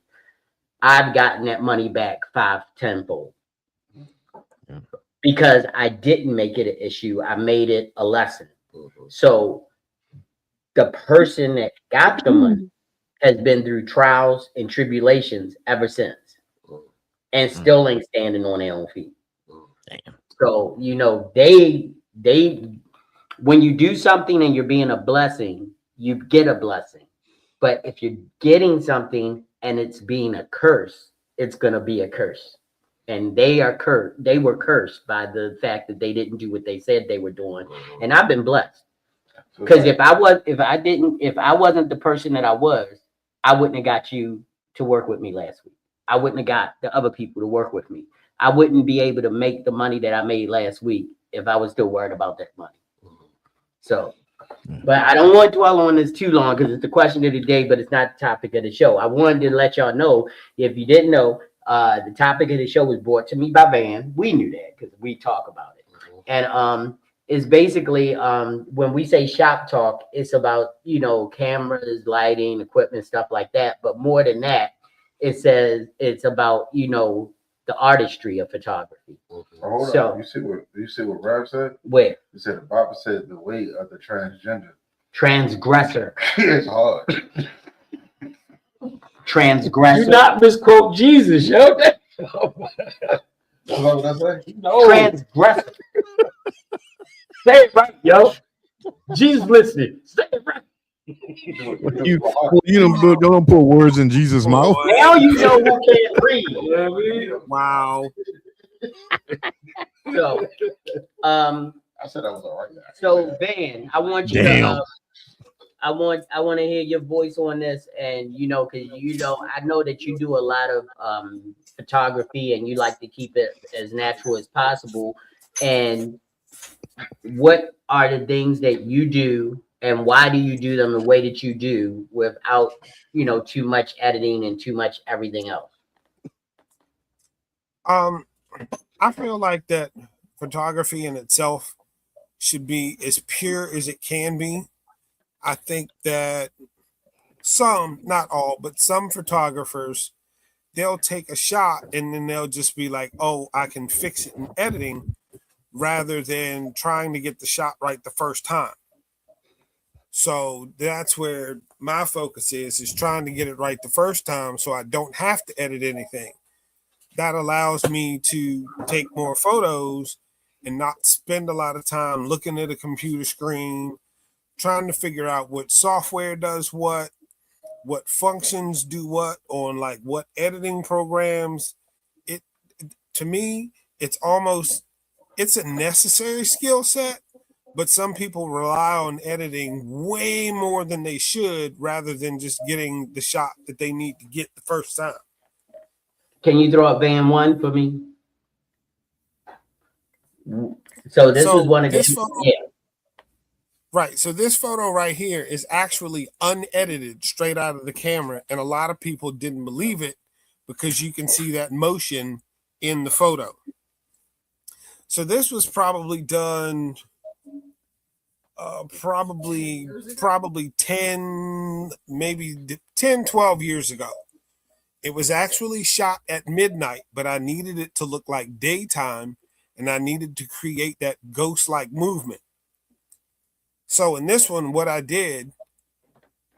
I've gotten that money back 5 tenfold. Yeah. Because I didn't make it an issue, I made it a lesson. So the person that got the money has been through trials and tribulations ever since, and still ain't standing on their own feet. Damn. So they when you do something and you're being a blessing, you get a blessing. But if you're getting something and it's being a curse, it's gonna be a curse. And they are cursed. They were cursed by the fact that they didn't do what they said they were doing. And I've been blessed. Because if I wasn't the person that I was, I wouldn't have got you to work with me last week. I wouldn't have got the other people to work with me. I wouldn't be able to make the money that I made last week if I was still worried about that money. So, but I don't want to dwell on this too long because it's the question of the day, but it's not the topic of the show. I wanted to let y'all know, if you didn't know, the topic of the show was brought to me by Van. We knew that because we talk about it. And it's basically when we say shop talk, it's about, you know, cameras, lighting, equipment, stuff like that. But more than that, it says it's about, you know, the artistry of photography. Hold So- on. You see what Rap said? Where He said the Bible said the way of the transgender. transgressor, It's hard. transgressor, Do not misquote Jesus, yo. That's what I say. No. transgressor. Say it right, yo. Jesus listening. Say it right. You don't put words in Jesus' mouth. Now you know who can't read. You know what I mean? Wow. So, I said I was all right. so Van, I want you Damn. to. I want to hear your voice on this, and you know, because you know, I know that you do a lot of photography, and you like to keep it as natural as possible. And what are the things that you do, and why do you do them the way that you do, without, you know, too much editing and too much everything else? I feel like that photography in itself should be as pure as it can be. I think that some, not all, but some photographers, they'll take a shot and then they'll just be like, oh, I can fix it in editing, rather than trying to get the shot right the first time. So that's where my focus is trying to get it right the first time so I don't have to edit anything. That allows me to take more photos and not spend a lot of time looking at a computer screen, trying to figure out what software does what functions do what on like what editing programs. It to me, it's a necessary skill set, but some people rely on editing way more than they should rather than just getting the shot that they need to get the first time. Can you throw up Van 1 for me? So this So was one of the this photo, yeah. right. So this photo right here is actually unedited straight out of the camera, and a lot of people didn't believe it because you can see that motion in the photo. So this was probably done probably 10, maybe 10, 12 years ago. It was actually shot at midnight, but I needed it to look like daytime, and I needed to create that ghost-like movement. So in this one, what I did,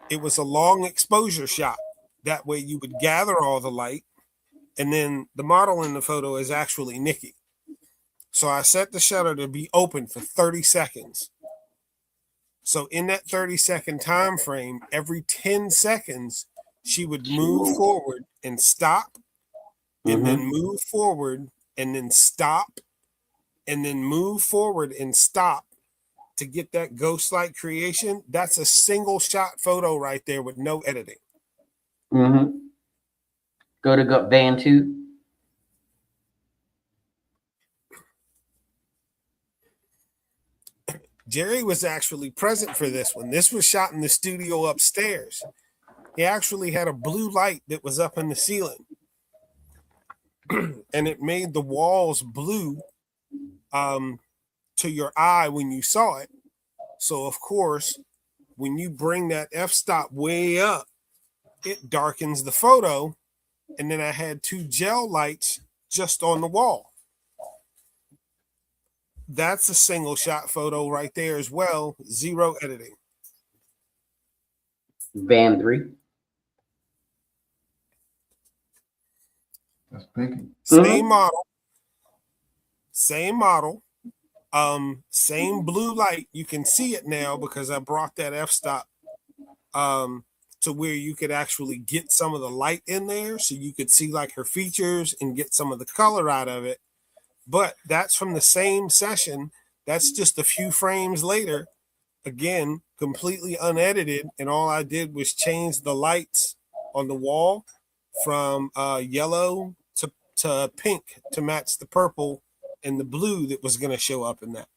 it was a long exposure shot. That way you would gather all the light, and then the model in the photo is actually Nikki. So I set the shutter to be open for 30 seconds. So in that 30-second time frame, every 10 seconds, she would move forward and stop, and then move forward and then stop, and then move forward and stop to get that ghost-like creation. That's a single shot photo right there with no editing. Go to Van 2. Jerry was actually present for this one. This was shot in the studio upstairs. He actually had a blue light that was up in the ceiling, and it made the walls blue to your eye when you saw it. So of course, when you bring that f-stop way up, it darkens the photo. And then I had 2 gel lights just on the wall. That's a single shot photo right there as well. 0 editing. Van 3. That's pinky. Same model. Same model. Same blue light. You can see it now because I brought that f-stop to where you could actually get some of the light in there, so you could see like her features and get some of the color out of it. But that's from the same session. That's just a few frames later, again, completely unedited, and all I did was change the lights on the wall from yellow to pink to match the purple and the blue that was going to show up in that.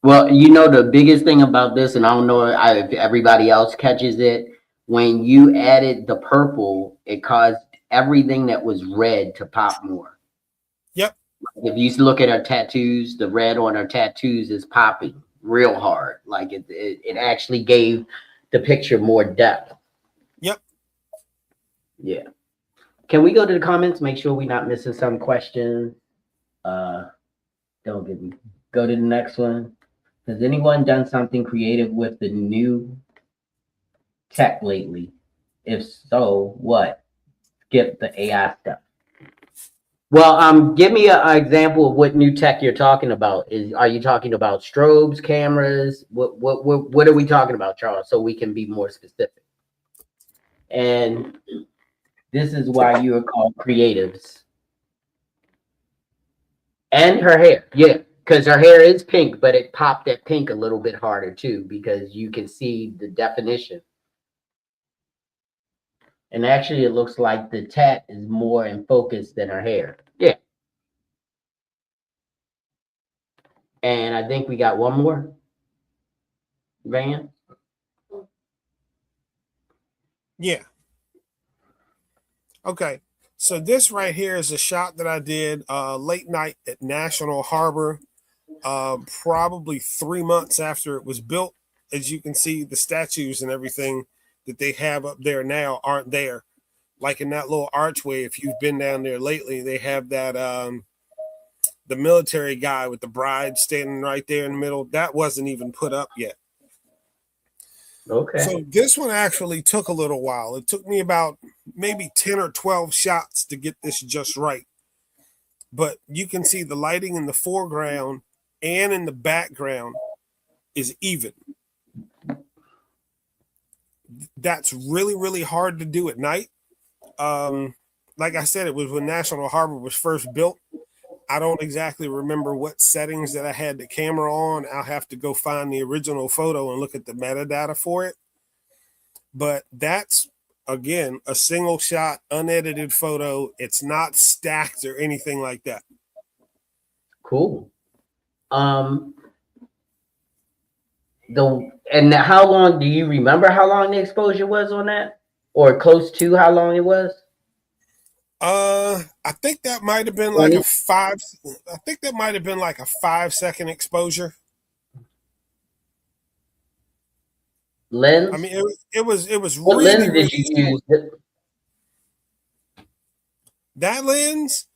Well, you know, the biggest thing about this, and I don't know if everybody else catches it, when you added the purple, it caused everything that was red to pop more. Yep. If you look at her tattoos, the red on her tattoos is popping real hard. Like it actually gave the picture more depth. Yep. Yeah. Can we go to the comments? Make sure we're not missing some questions. Don't get me. Go to the next one. Has anyone done something creative with the new tech lately? If so, what? Skip the AI stuff. Well, give me an example of what new tech you're talking about. Are you talking about strobes, cameras? What are we talking about, Charles? So we can be more specific. And this is why you are called creatives. And her hair, yeah. Because her hair is pink, but it popped that pink a little bit harder too, because you can see the definition. And actually, it looks like the tat is more in focus than her hair. Yeah. And I think we got one more. Van? Yeah. Okay. So this right here is a shot that I did late night at National Harbor, probably 3 months after it was built. As you can see, the statues and everything that they have up there now aren't there. Like in that little archway, if you've been down there lately, they have that the military guy with the bride standing right there in the middle. That wasn't even put up yet. Okay. So this one actually took a little while. It took me about maybe 10 or 12 shots to get this just right. But you can see the lighting in the foreground and in the background is even. That's really, really hard to do at night. Like I said, it was when National Harbor was first built. I don't exactly remember what settings that I had the camera on. I'll have to go find the original photo and look at the metadata for it. But that's, again, a single shot, unedited photo. It's not stacked or anything like that. Cool. And how long do you remember how long the exposure was on that? Or close to how long it was? I think that might have been like a 5-second exposure. Lens? I mean, it was What really, lens did you use? that lens.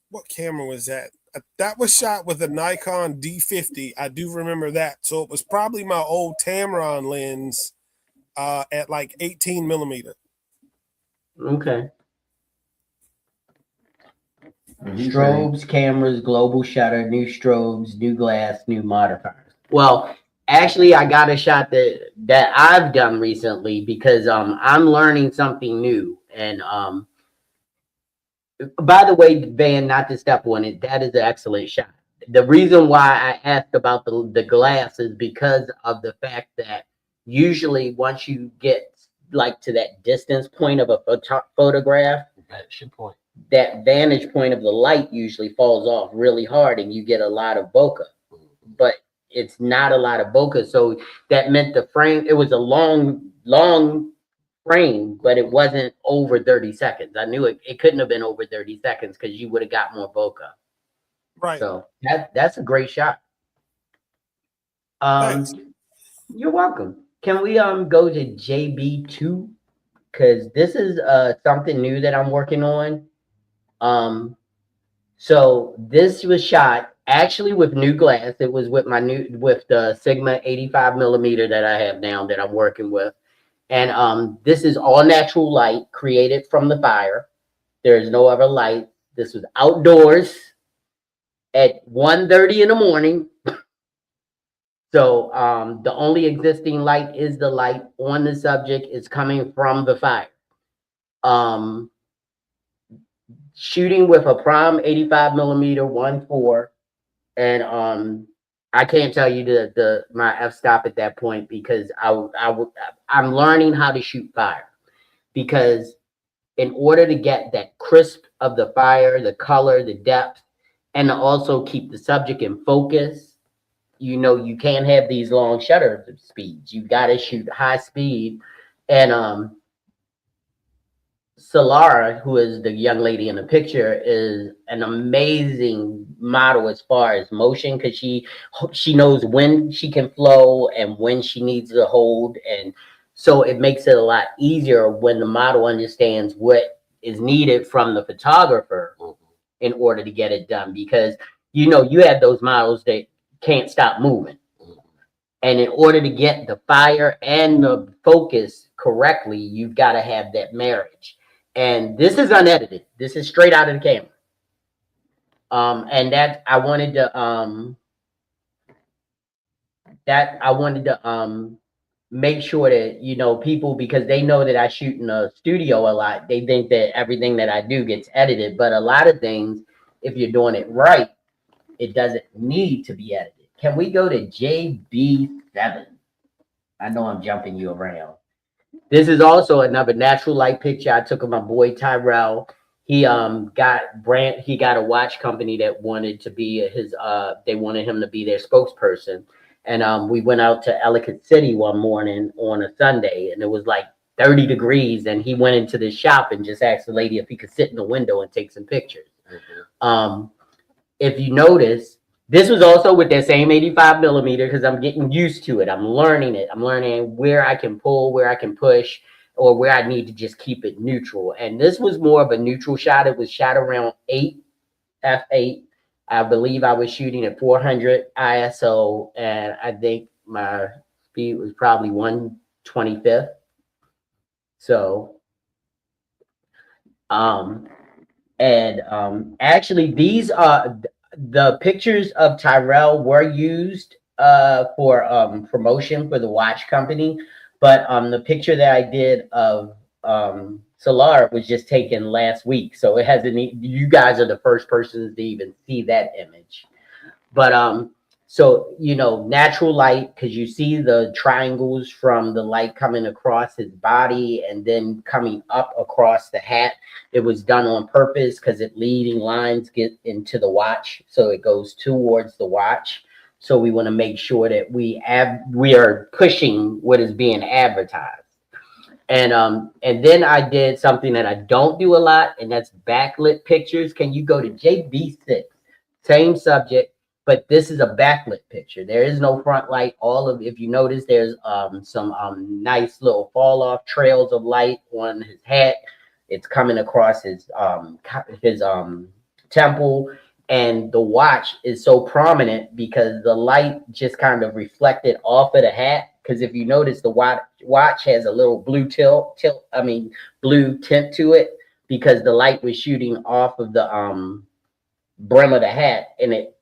What camera was that? That was shot with a Nikon D50. I do remember that. So it was probably my old Tamron lens at like 18 millimeter. Okay. Strobes, cameras, global shutter, new strobes, new glass, new modifiers. Well, actually, I got a shot that I've done recently because I'm learning something new. And by the way, Van, not to step on it, that is an excellent shot. The reason why I asked about the glass is because of the fact that usually once you get like to that distance point of a photograph, that vantage point of the light usually falls off really hard and you get a lot of bokeh. But it's not a lot of bokeh. So that meant the frame, it was a long frame, but it wasn't over 30 seconds. I knew it couldn't have been over 30 seconds because you would have got more bokeh. Right. So that's a great shot. Thanks. You're welcome. Can we go to JB2? Because this is something new that I'm working on. So this was shot actually with new glass. It was with with the Sigma 85 millimeter that I have now that I'm working with. And this is all natural light created from the fire. There is no other light. This was outdoors at 1:30 in the morning. So the only existing light is the light on the subject is coming from the fire. Um, Shooting with a prime 85 millimeter 1.4, and I can't tell you the my f stop at that point because I'm learning how to shoot fire, because in order to get that crisp of the fire, the color, the depth, and to also keep the subject in focus, you can't have these long shutter speeds. You got to shoot high speed. And Solara, who is the young lady in the picture, is an amazing model as far as motion, because she knows when she can flow and when she needs to hold, and so it makes it a lot easier when the model understands what is needed from the photographer in order to get it done. Because you have those models that can't stop moving. And in order to get the fire and the focus correctly, you've got to have that marriage. And this is unedited. This is straight out of the camera. And I wanted to make sure that people, because they know that I shoot in a studio a lot, they think that everything that I do gets edited. But a lot of things, if you're doing it right, it doesn't need to be edited. Can we go to JB7? I know I'm jumping you around. This is also another natural light picture I took of my boy Tyrell. He got a watch company that wanted to be they wanted him to be their spokesperson. And we went out to Ellicott City one morning on a Sunday, and it was like 30 degrees, and he went into the shop and just asked the lady if he could sit in the window and take some pictures. If you notice, this was also with that same 85 millimeter, because I'm getting used to it. I'm learning it. I'm learning where I can pull, where I can push, or where I need to just keep it neutral. And this was more of a neutral shot. It was shot around f8. I believe I was shooting at 400 ISO, and I think my speed was probably 1/25. So, actually, these are the pictures of Tyrell were used for promotion for the watch company, but the picture that I did of Solar was just taken last week, so it hasn't. You guys are the first persons to even see that image. But so natural light, because you see the triangles from the light coming across his body and then coming up across the hat. It was done on purpose because leading lines get into the watch, so it goes towards the watch. So we want to make sure that we are pushing what is being advertised. And then I did something that I don't do a lot, and that's backlit pictures. Can you go to JB6? Same subject, but this is a backlit picture. There is no front light. If you notice, there's some nice little fall off trails of light on his hat. It's coming across his temple, and the watch is so prominent because the light just kind of reflected off of the hat. Because if you notice, the watch has a little blue blue tint to it, because the light was shooting off of the brim of the hat, and it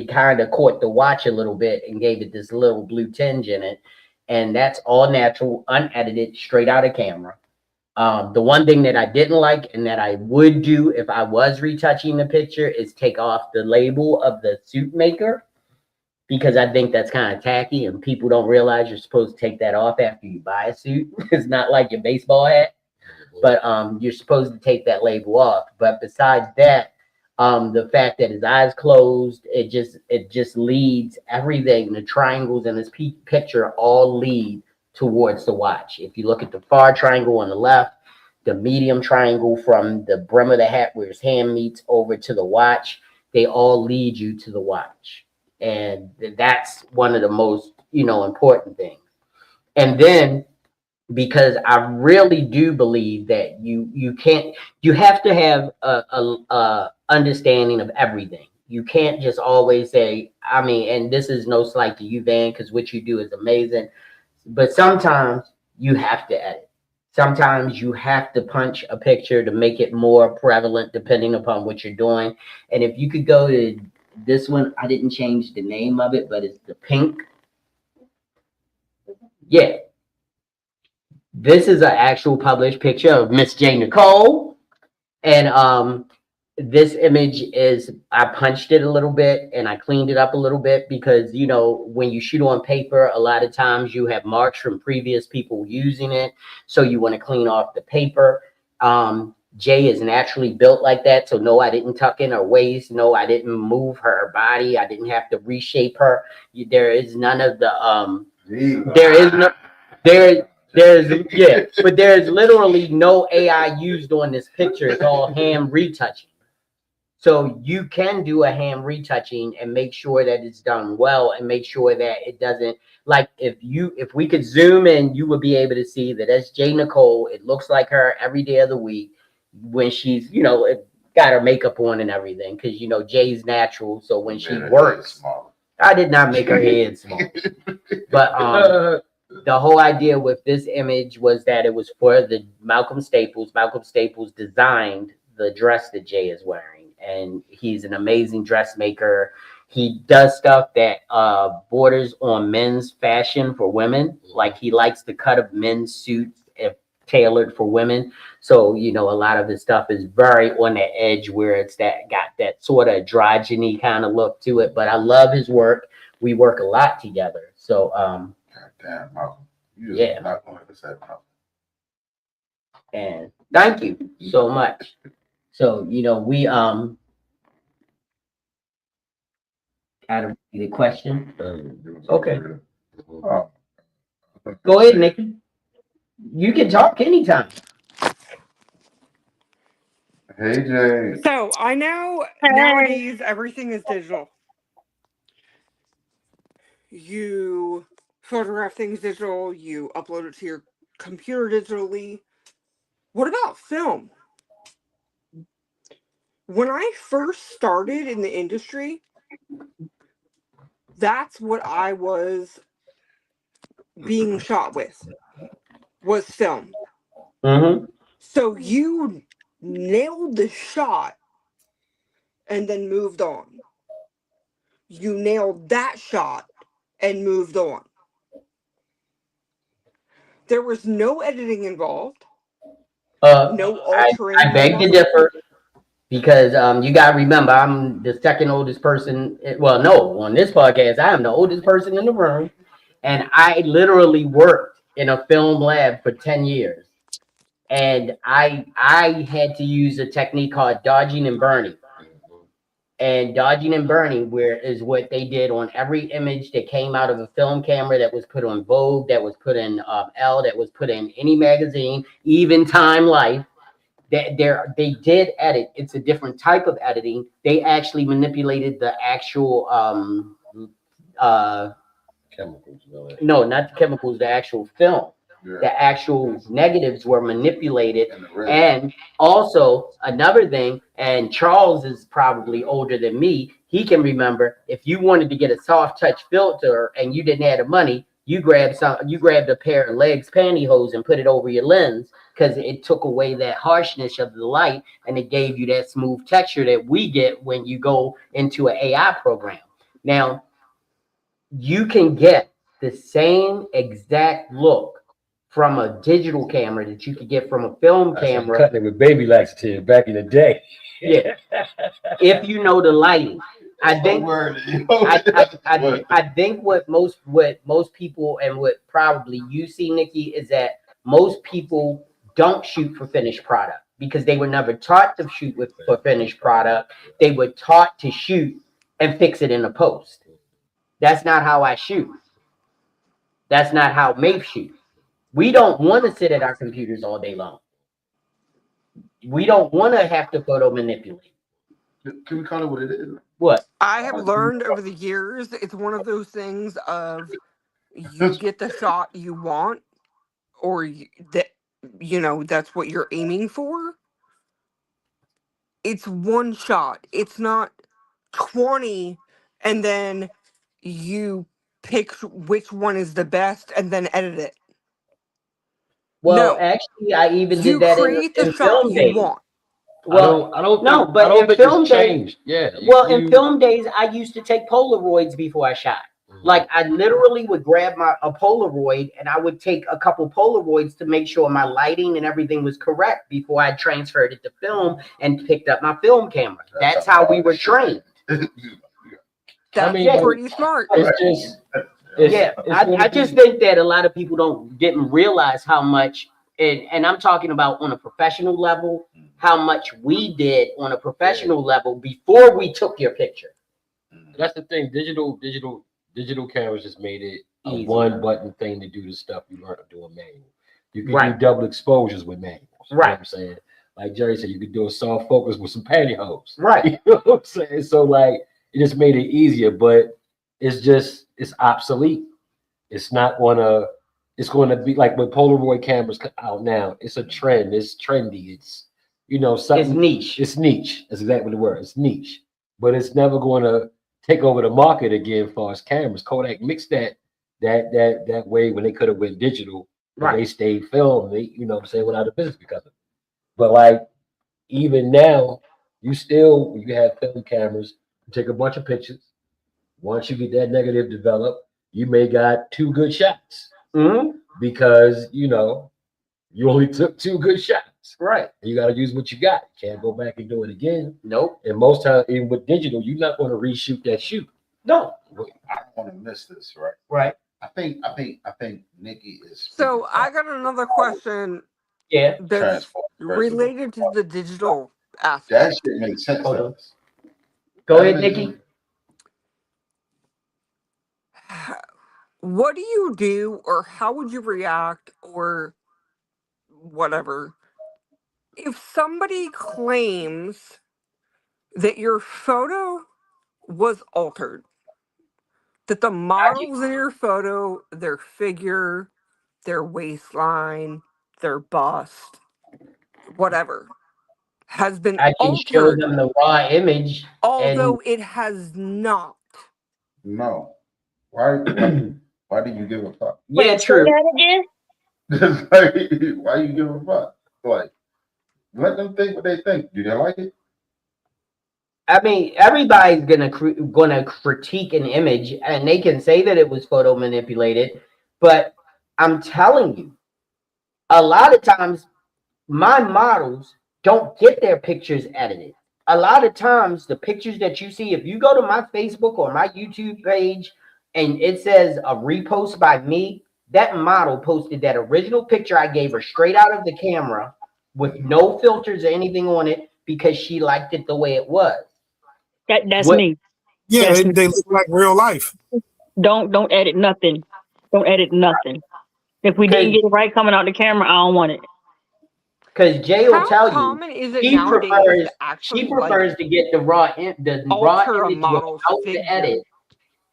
kind of caught the watch a little bit and gave it this little blue tinge in it. And that's all natural, unedited, straight out of camera. The one thing that I didn't like, and that I would do if I was retouching the picture, is take off the label of the suit maker, because I think that's kind of tacky, and people don't realize you're supposed to take that off after you buy a suit. It's not like your baseball hat, but you're supposed to take that label off. But besides that, the fact that his eyes closed, it just leads everything. The triangles in this picture all lead towards the watch. If you look at the far triangle on the left, the medium triangle from the brim of the hat where his hand meets over to the watch, they all lead you to the watch. And that's one of the most, important things. And then because I really do believe that you have to have a understanding of everything. You can't just always say, I mean, and this is no slight to you, Van, because what you do is amazing. But sometimes you have to edit. Sometimes you have to punch a picture to make it more prevalent depending upon what you're doing. And if you could go to this one, I didn't change the name of it, but it's the pink. Yeah, this is an actual published picture of Miss J. Nicole. And this image is, I punched it a little bit and I cleaned it up a little bit because, when you shoot on paper, a lot of times you have marks from previous people using it. So you want to clean off the paper. Jay is naturally built like that. So no, I didn't tuck in her waist. No, I didn't move her body. I didn't have to reshape her. There is none of the, there is no, but there's literally no AI used on this picture. It's all hand retouching. So you can do a hand retouching and make sure that it's done well and make sure that it doesn't, like if we could zoom in, you would be able to see that that's J. Nicole. It looks like her every day of the week when she's, got her makeup on and everything. Cause Jay's natural. So when she works, I did not make her head small, but, the whole idea with this image was that it was for the Malcolm Staples. Malcolm Staples designed the dress that Jay is wearing, and he's an amazing dressmaker. He does stuff that borders on men's fashion for women. Like he likes the cut of men's suits if tailored for women. So, a lot of his stuff is very on the edge where it's got that sort of androgyny kind of look to it. But I love his work. We work a lot together. So, Damn, Malcolm. Yeah. Not 100% Malcolm. And thank you so much. So, we out of the question. Okay. Oh, Go ahead, Nikki. You can talk anytime. hey, Jay. So I know nowadays everything is digital. You photograph things digital, you upload it to your computer digitally. What about film? When I first started in the industry, that's what I was being shot with, was film. Mm-hmm. So you nailed the shot and then moved on. You nailed that shot and moved on. There was no editing involved, no altering. I beg to differ because you got to remember I'm the second oldest person. Well, no, on this podcast I am the oldest person in the room, and I literally worked in a film lab for 10 years. And I had to use a technique called dodging and burning. And dodging and burning is what they did on every image that came out of a film camera that was put on Vogue, that was put in Elle, that was put in any magazine, even Time Life. They did edit. It's a different type of editing. They actually manipulated the actual Chemicals, really. no, not the chemicals, the actual film. Yeah. The actual negatives were manipulated. And the red. And also another thing, and Charles is probably older than me, he can remember if you wanted to get a soft touch filter and you didn't have the money, you grabbed a pair of legs pantyhose and put it over your lens because it took away that harshness of the light and it gave you that smooth texture that we get when you go into an AI program. Now, you can get the same exact look from a digital camera that you could get from a film camera. Cutting it with baby laxative back in the day. Yeah. If you know the lighting. I think I think what most people and what probably you see, Nikki, is that most people don't shoot for finished product because they were never taught to shoot for finished product. They were taught to shoot and fix it in a post. That's not how I shoot. That's not how Maeve shoots. We don't want to sit at our computers all day long. We don't want to have to photo manipulate. Can we call it what it is? What? I have learned over the years it's one of those things of you get the shot you want, or that that's what you're aiming for. It's one shot. It's not 20 and then you pick which one is the best and then edit it. Well, No, actually, I even did you that create the in shot film you days. want. Well, I don't no, think but in it's film days, changed. Yeah. well, in film days, I used to take Polaroids before I shot. Like I literally would grab a Polaroid and I would take a couple Polaroids to make sure my lighting and everything was correct before I transferred it to film and picked up my film camera. That's how we were trained. That's Yeah. pretty smart. It's just Yeah, I just think that a lot of people didn't realize how much, and I'm talking about on a professional level, how much we did on a professional level before we took your picture. that's the thing. Digital cameras just made it a Easy. one button thing to do the stuff you learned doing manual. You can Right. do double exposures with manuals. You know Right. what I'm saying? Like Jerry said, you could do a soft focus with some pantyhose. Right. You know what I'm saying? So like it just made it easier, but it's obsolete. It's not gonna it's gonna be like when Polaroid cameras come out now, it's a trend, it's trendy, it's It's something niche. it's niche. That's exactly the word. It's niche. But it's never gonna take over the market again for as cameras. Kodak mixed that way when they could have went digital, but they Right. stayed film. They, what I'm saying, went out of business because of it. But like even now, you have film cameras, you take a bunch of pictures. Once you get that negative developed, you may got two good shots Hmm. because you only took two good shots. Right. You got to use what you got. You can't go back and do it again. Nope. And most times, even with digital, you're not going to reshoot that shoot. No. I don't want to miss this, right? Right. I think Nikki is So I got another question Yeah. that's transformed. related to the digital That aspect. shit makes sense. Hold on. Does. Go That ahead, makes Nikki. sense. What do you do, or how would you react, or whatever, if somebody claims that your photo was altered? That the models in your photo, their figure, their waistline, their bust, whatever, has been I can show altered, them the raw image, and although it has not. No. Why do you give a fuck? yeah, Say true. that again. Like, why you give a fuck? Like, let them think what they think. Do they like it? I mean, everybody's gonna critique an image, and they can say that it was photo manipulated, but I'm telling you, a lot of times my models don't get their pictures edited. A lot of times, the pictures that you see, if you go to my Facebook or my YouTube page and it says a repost by me, that model posted that original picture I gave her straight out of the camera with no filters or anything on it because she liked it the way it was. That's What? me. Yeah, That's me. they look like real life. Don't edit nothing. Don't edit nothing. If we didn't get it right coming out the camera, I don't want it. Because Jay will How tell you common is it she nowadays prefers to she actually prefers to get the raw alter a image model's without the figure? edit.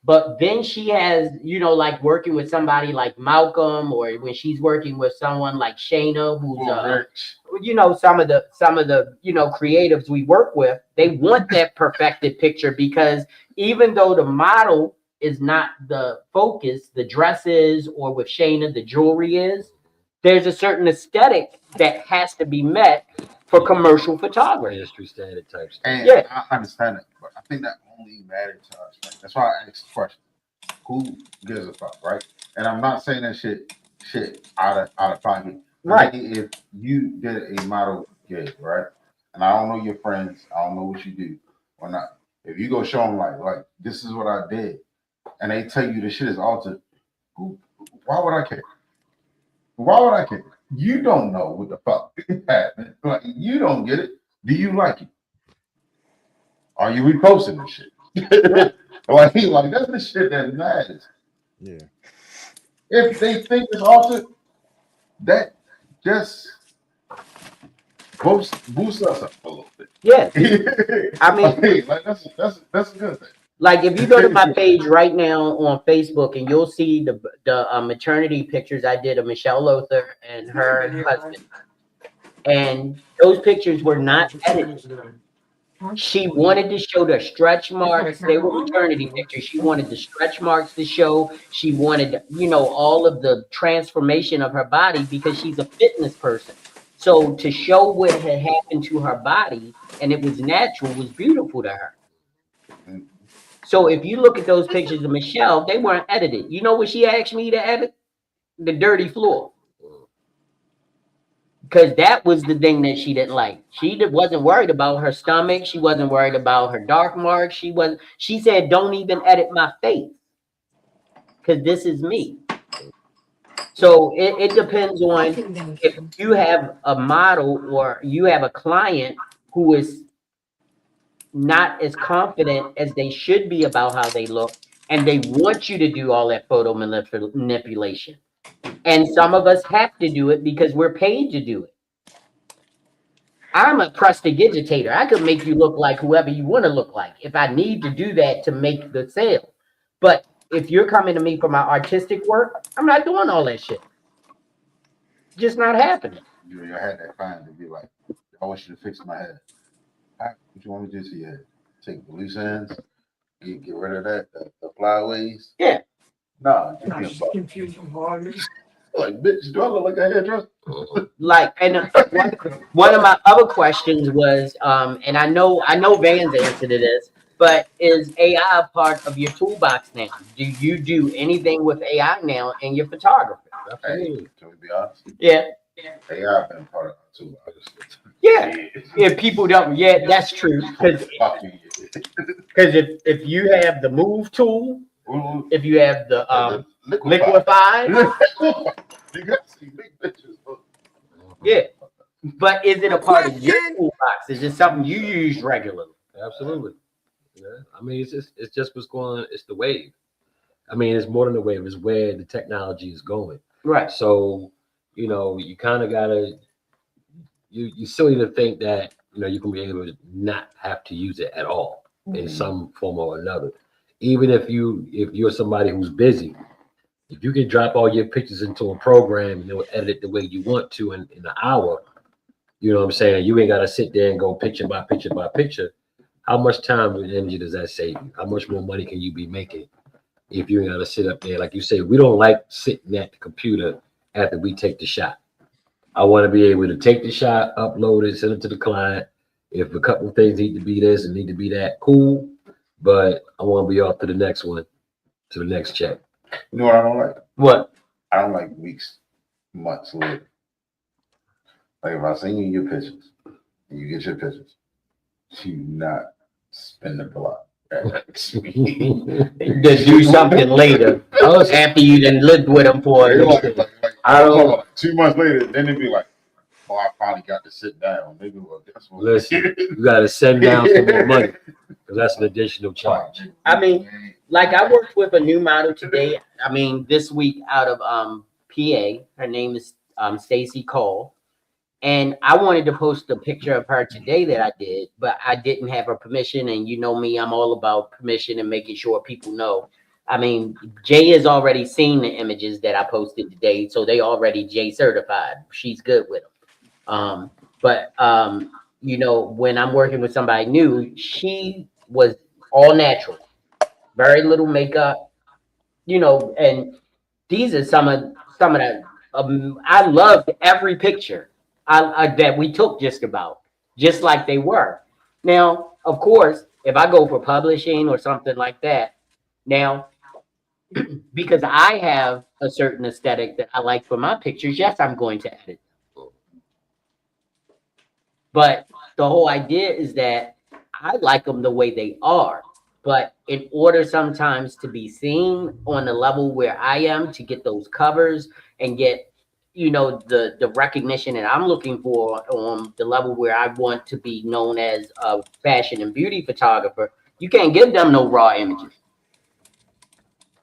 But then she has, like working with somebody like Malcolm, or when she's working with someone like Shayna, who's some of the creatives we work with, they want that perfected picture because even though the model is not the focus, the dresses or with Shayna the jewelry is, there's a certain aesthetic that has to be met for commercial photography. Industry standard type stuff. And Yeah. I understand it, but I think that only matters to us. Right? That's why I asked the question. Who gives a fuck, right? And I'm not saying that shit out of pocket. Right. Like, if you did a model gig, right? And I don't know your friends, I don't know what you do or not. If you go show them like this is what I did, and they tell you the shit is altered, why would I care? Why would I care? You don't know what the fuck happened. Like, you don't get it. Do you like it? Are you reposting this shit? like that's the shit that matters. Yeah. If they think it's altered, that just boosts us up a little bit. Yeah. I mean, like that's a good thing. like if you go to my page right now on Facebook, and you'll see the maternity pictures I did of Michelle Lothar and her husband, and those pictures were not edited. She wanted to show the stretch marks. They were maternity pictures. She wanted the stretch marks to show. She wanted, all of the transformation of her body because she's a fitness person. So to show what had happened to her body and it was natural was beautiful to her. So if you look at those pictures of Michelle, they weren't edited. You know what she asked me to edit? The dirty floor. Because that was the thing that she didn't like. She wasn't worried about her stomach. She wasn't worried about her dark marks. She said, don't even edit my face. Because this is me. So it depends on if you have a model or you have a client who is not as confident as they should be about how they look, and they want you to do all that photo manipulation. And some of us have to do it because we're paid to do it. I'm a prestidigitator. I could make you look like whoever you want to look like if I need to do that to make the sale. But if you're coming to me for my artistic work, I'm not doing all that shit. Just not happening. You had that client to be like, I want you to fix my head. What you want me to do to your head? Take the loose ends, get rid of that, the flyaways. Yeah. Nah, give me a buck. Like, bitch, do I look like a hairdresser? Like, and one of my other questions was, and I know Van's answer to this, but is AI part of your toolbox now? Do you do anything with AI now in your photography? Hey, can we be honest? Yeah. AI been part of our toolbox. Yeah. If people don't, yeah, that's true. Because if you have the move tool, if you have the liquefy, you got to see big pictures. yeah. But is it a part of your toolbox? Is it something you use regularly? Absolutely. Yeah. I mean, it's just what's going on. It's the wave. I mean, it's more than the wave. It's where the technology is going. Right. So, you kind of gotta. You silly to think that you can be able to not have to use it at all in some form or another. Even if you're somebody who's busy, if you can drop all your pictures into a program and it'll edit it the way you want to in an hour, you know what I'm saying? You ain't got to sit there and go picture by picture by picture. How much time and energy does that save you? How much more money can you be making if you ain't got to sit up there? Like you say, we don't like sitting at the computer after we take the shot. I want to be able to take the shot, upload it, send it to the client. If a couple of things need to be this and need to be that, cool. But I want to be off to the next one, to the next check. You know what I don't like? What? I don't like weeks, months later. Like if I send you your pictures and you get your pictures, do not spend the block. Just do something later after you done lived with them for I don't know, 2 months later, then it'd be like, oh, I finally got to sit down. Maybe guess what? Listen, you got to send down some more money because that's an additional charge. I mean, like I worked with a new model today. I mean, this week out of PA. Her name is Stacy Cole. And I wanted to post a picture of her today that I did, but I didn't have her permission. And you know me, I'm all about permission and making sure people know. I mean, Jay has already seen the images that I posted today, so they already Jay certified. She's good with them. But when I'm working with somebody new, she was all natural, very little makeup, and these are some of the. I loved every picture that we took, just like they were. Now, of course, if I go for publishing or something like that, now because I have a certain aesthetic that I like for my pictures, yes, I'm going to edit. But the whole idea is that I like them the way they are. But in order sometimes to be seen on the level where I am, to get those covers and get, the recognition that I'm looking for on the level where I want to be known as a fashion and beauty photographer, you can't give them no raw images.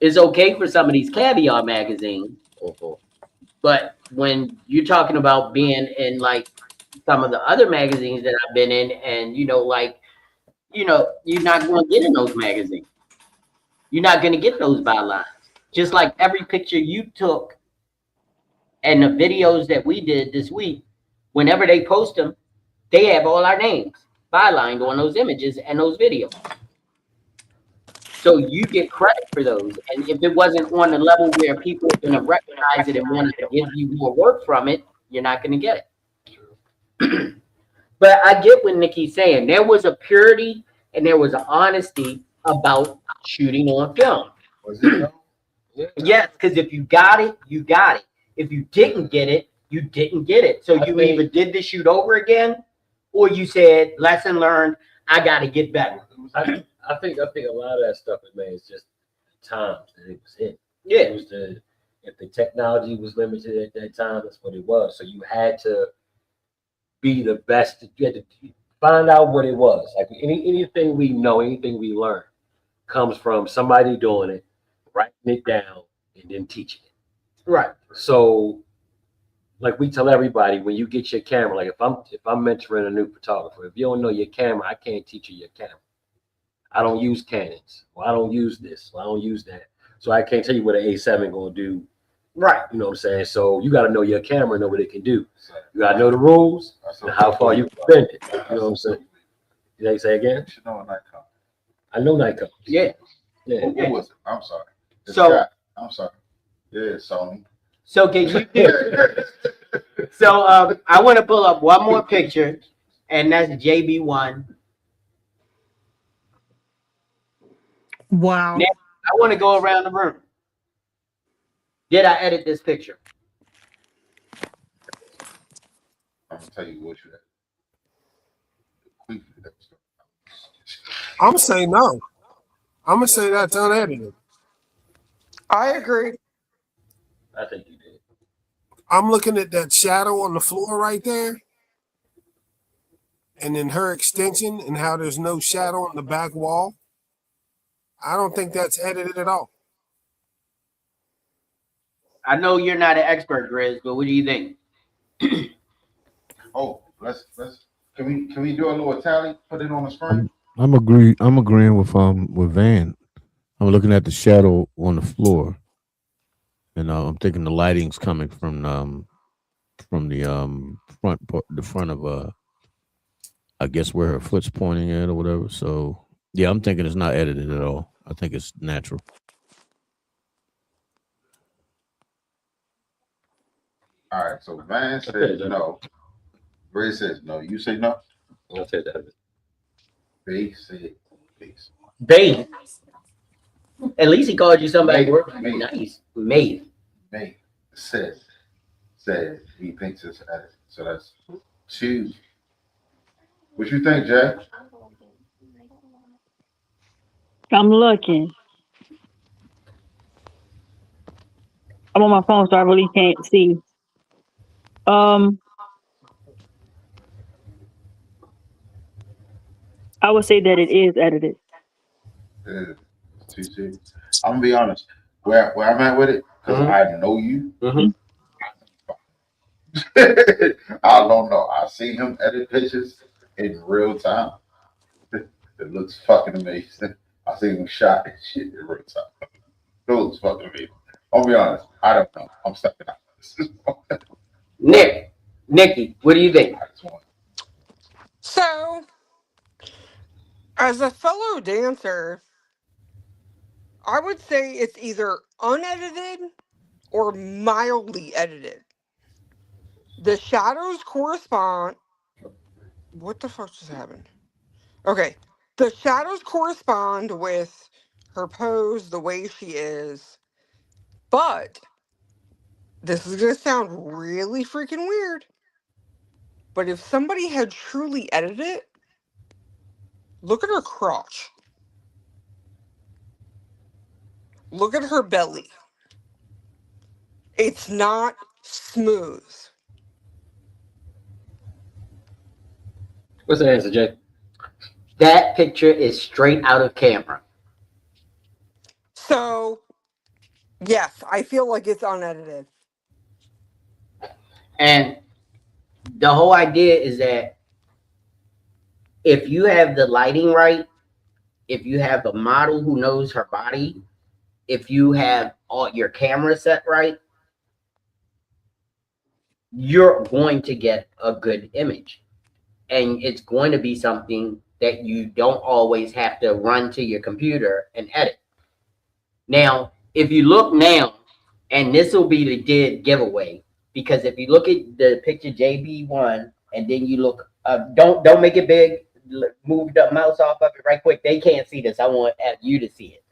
It's okay for some of these caviar magazines But when you're talking about being in like some of the other magazines that I've been in, and like you're not going to get in those magazines. You're not going to get those bylines. Just like every picture you took and the videos that we did this week, whenever they post them, they have all our names bylined on those images and those videos. So you get credit for those. And if it wasn't on the level where people are going to recognize it and want to give you more work from it, you're not going to get it. But I get what Nikki's saying. There was a purity and there was an honesty about shooting on film. Was it though? Yes, because if you got it, you got it. If you didn't get it, you didn't get it. So you either did the shoot over again, or you said, lesson learned, I got to get better. I think a lot of that stuff is man, it's just the times that it was in. Yeah. It was if the technology was limited at that time, that's what it was. So you had to be the best. You had to find out what it was. Like anything we know, anything we learn comes from somebody doing it, writing it down, and then teaching it. Right. So, like we tell everybody, when you get your camera, like if I'm mentoring a new photographer, if you don't know your camera, I can't teach you your camera. I don't use Canons, or I don't use this, or I don't use that. So I can't tell you what an A7 gonna do. Right. You know what I'm saying? So you got to know your camera, know what it can do. You got to know the rules and how far you can bend it. You know what I'm saying? Did they say again? You should know a Nikon. I know Nikon. Yeah. Yeah. Who was it? I'm sorry. It's So- Scott. I'm sorry. Yeah, Sony. So can you? So I want to pull up one more picture, and that's JB1. Wow. Now, I want to go around the room. Did I edit this picture? I'm gonna tell you what you had. Quick, that was- I'm gonna say no. I'm gonna say that's unedited. I agree. I think you did. I'm looking at that shadow on the floor right there, and then her extension and how there's no shadow on the back wall. I don't think that's edited at all. I know you're not an expert, Grizz, but what do you think? Oh, let's can we do a little tally? Put it on the screen. I'm agreeing with Van. I'm looking at the shadow on the floor, and I'm thinking the lighting's coming from the front of I guess where her foot's pointing at or whatever. So yeah, I'm thinking it's not edited at all. I think it's natural. All right, so Van says no. Ray says no. You say no. I'll say that. Base said base. Babe. At least he called you somebody Mate, working mate. nice. Mate. May said he thinks it's edited. So that's 2. What you think, Jay? I'm looking. I'm on my phone, so I really can't see. I would say that it is edited. It's 2-2. I'm gonna be honest. Where I'm at with it, because I know you. Mhm. I don't know. I seen him edit pictures in real time. It looks fucking amazing. I seen him shot and shit in real time. It looks fucking amazing. I'll be honest. I don't know. I'm stepping out. Nikki, what do you think? I just want- So, as a fellow dancer, I would say it's either unedited or mildly edited. The shadows correspond. What the fuck just happened? Okay. The shadows correspond with her pose, the way she is. But this is going to sound really freaking weird. But if somebody had truly edited it, look at her crotch. Look at her belly. It's not smooth. What's the answer, Jay? That picture is straight out of camera. So, yes, I feel like it's unedited. And the whole idea is that if you have the lighting right, if you have a model who knows her body, if you have all your camera set right, you're going to get a good image. And it's going to be something that you don't always have to run to your computer and edit. Now, if you look now, and this will be the dead giveaway, because if you look at the picture JB1 and then you look, don't make it big. Move the mouse off of it right quick. They can't see this. I want you to see it.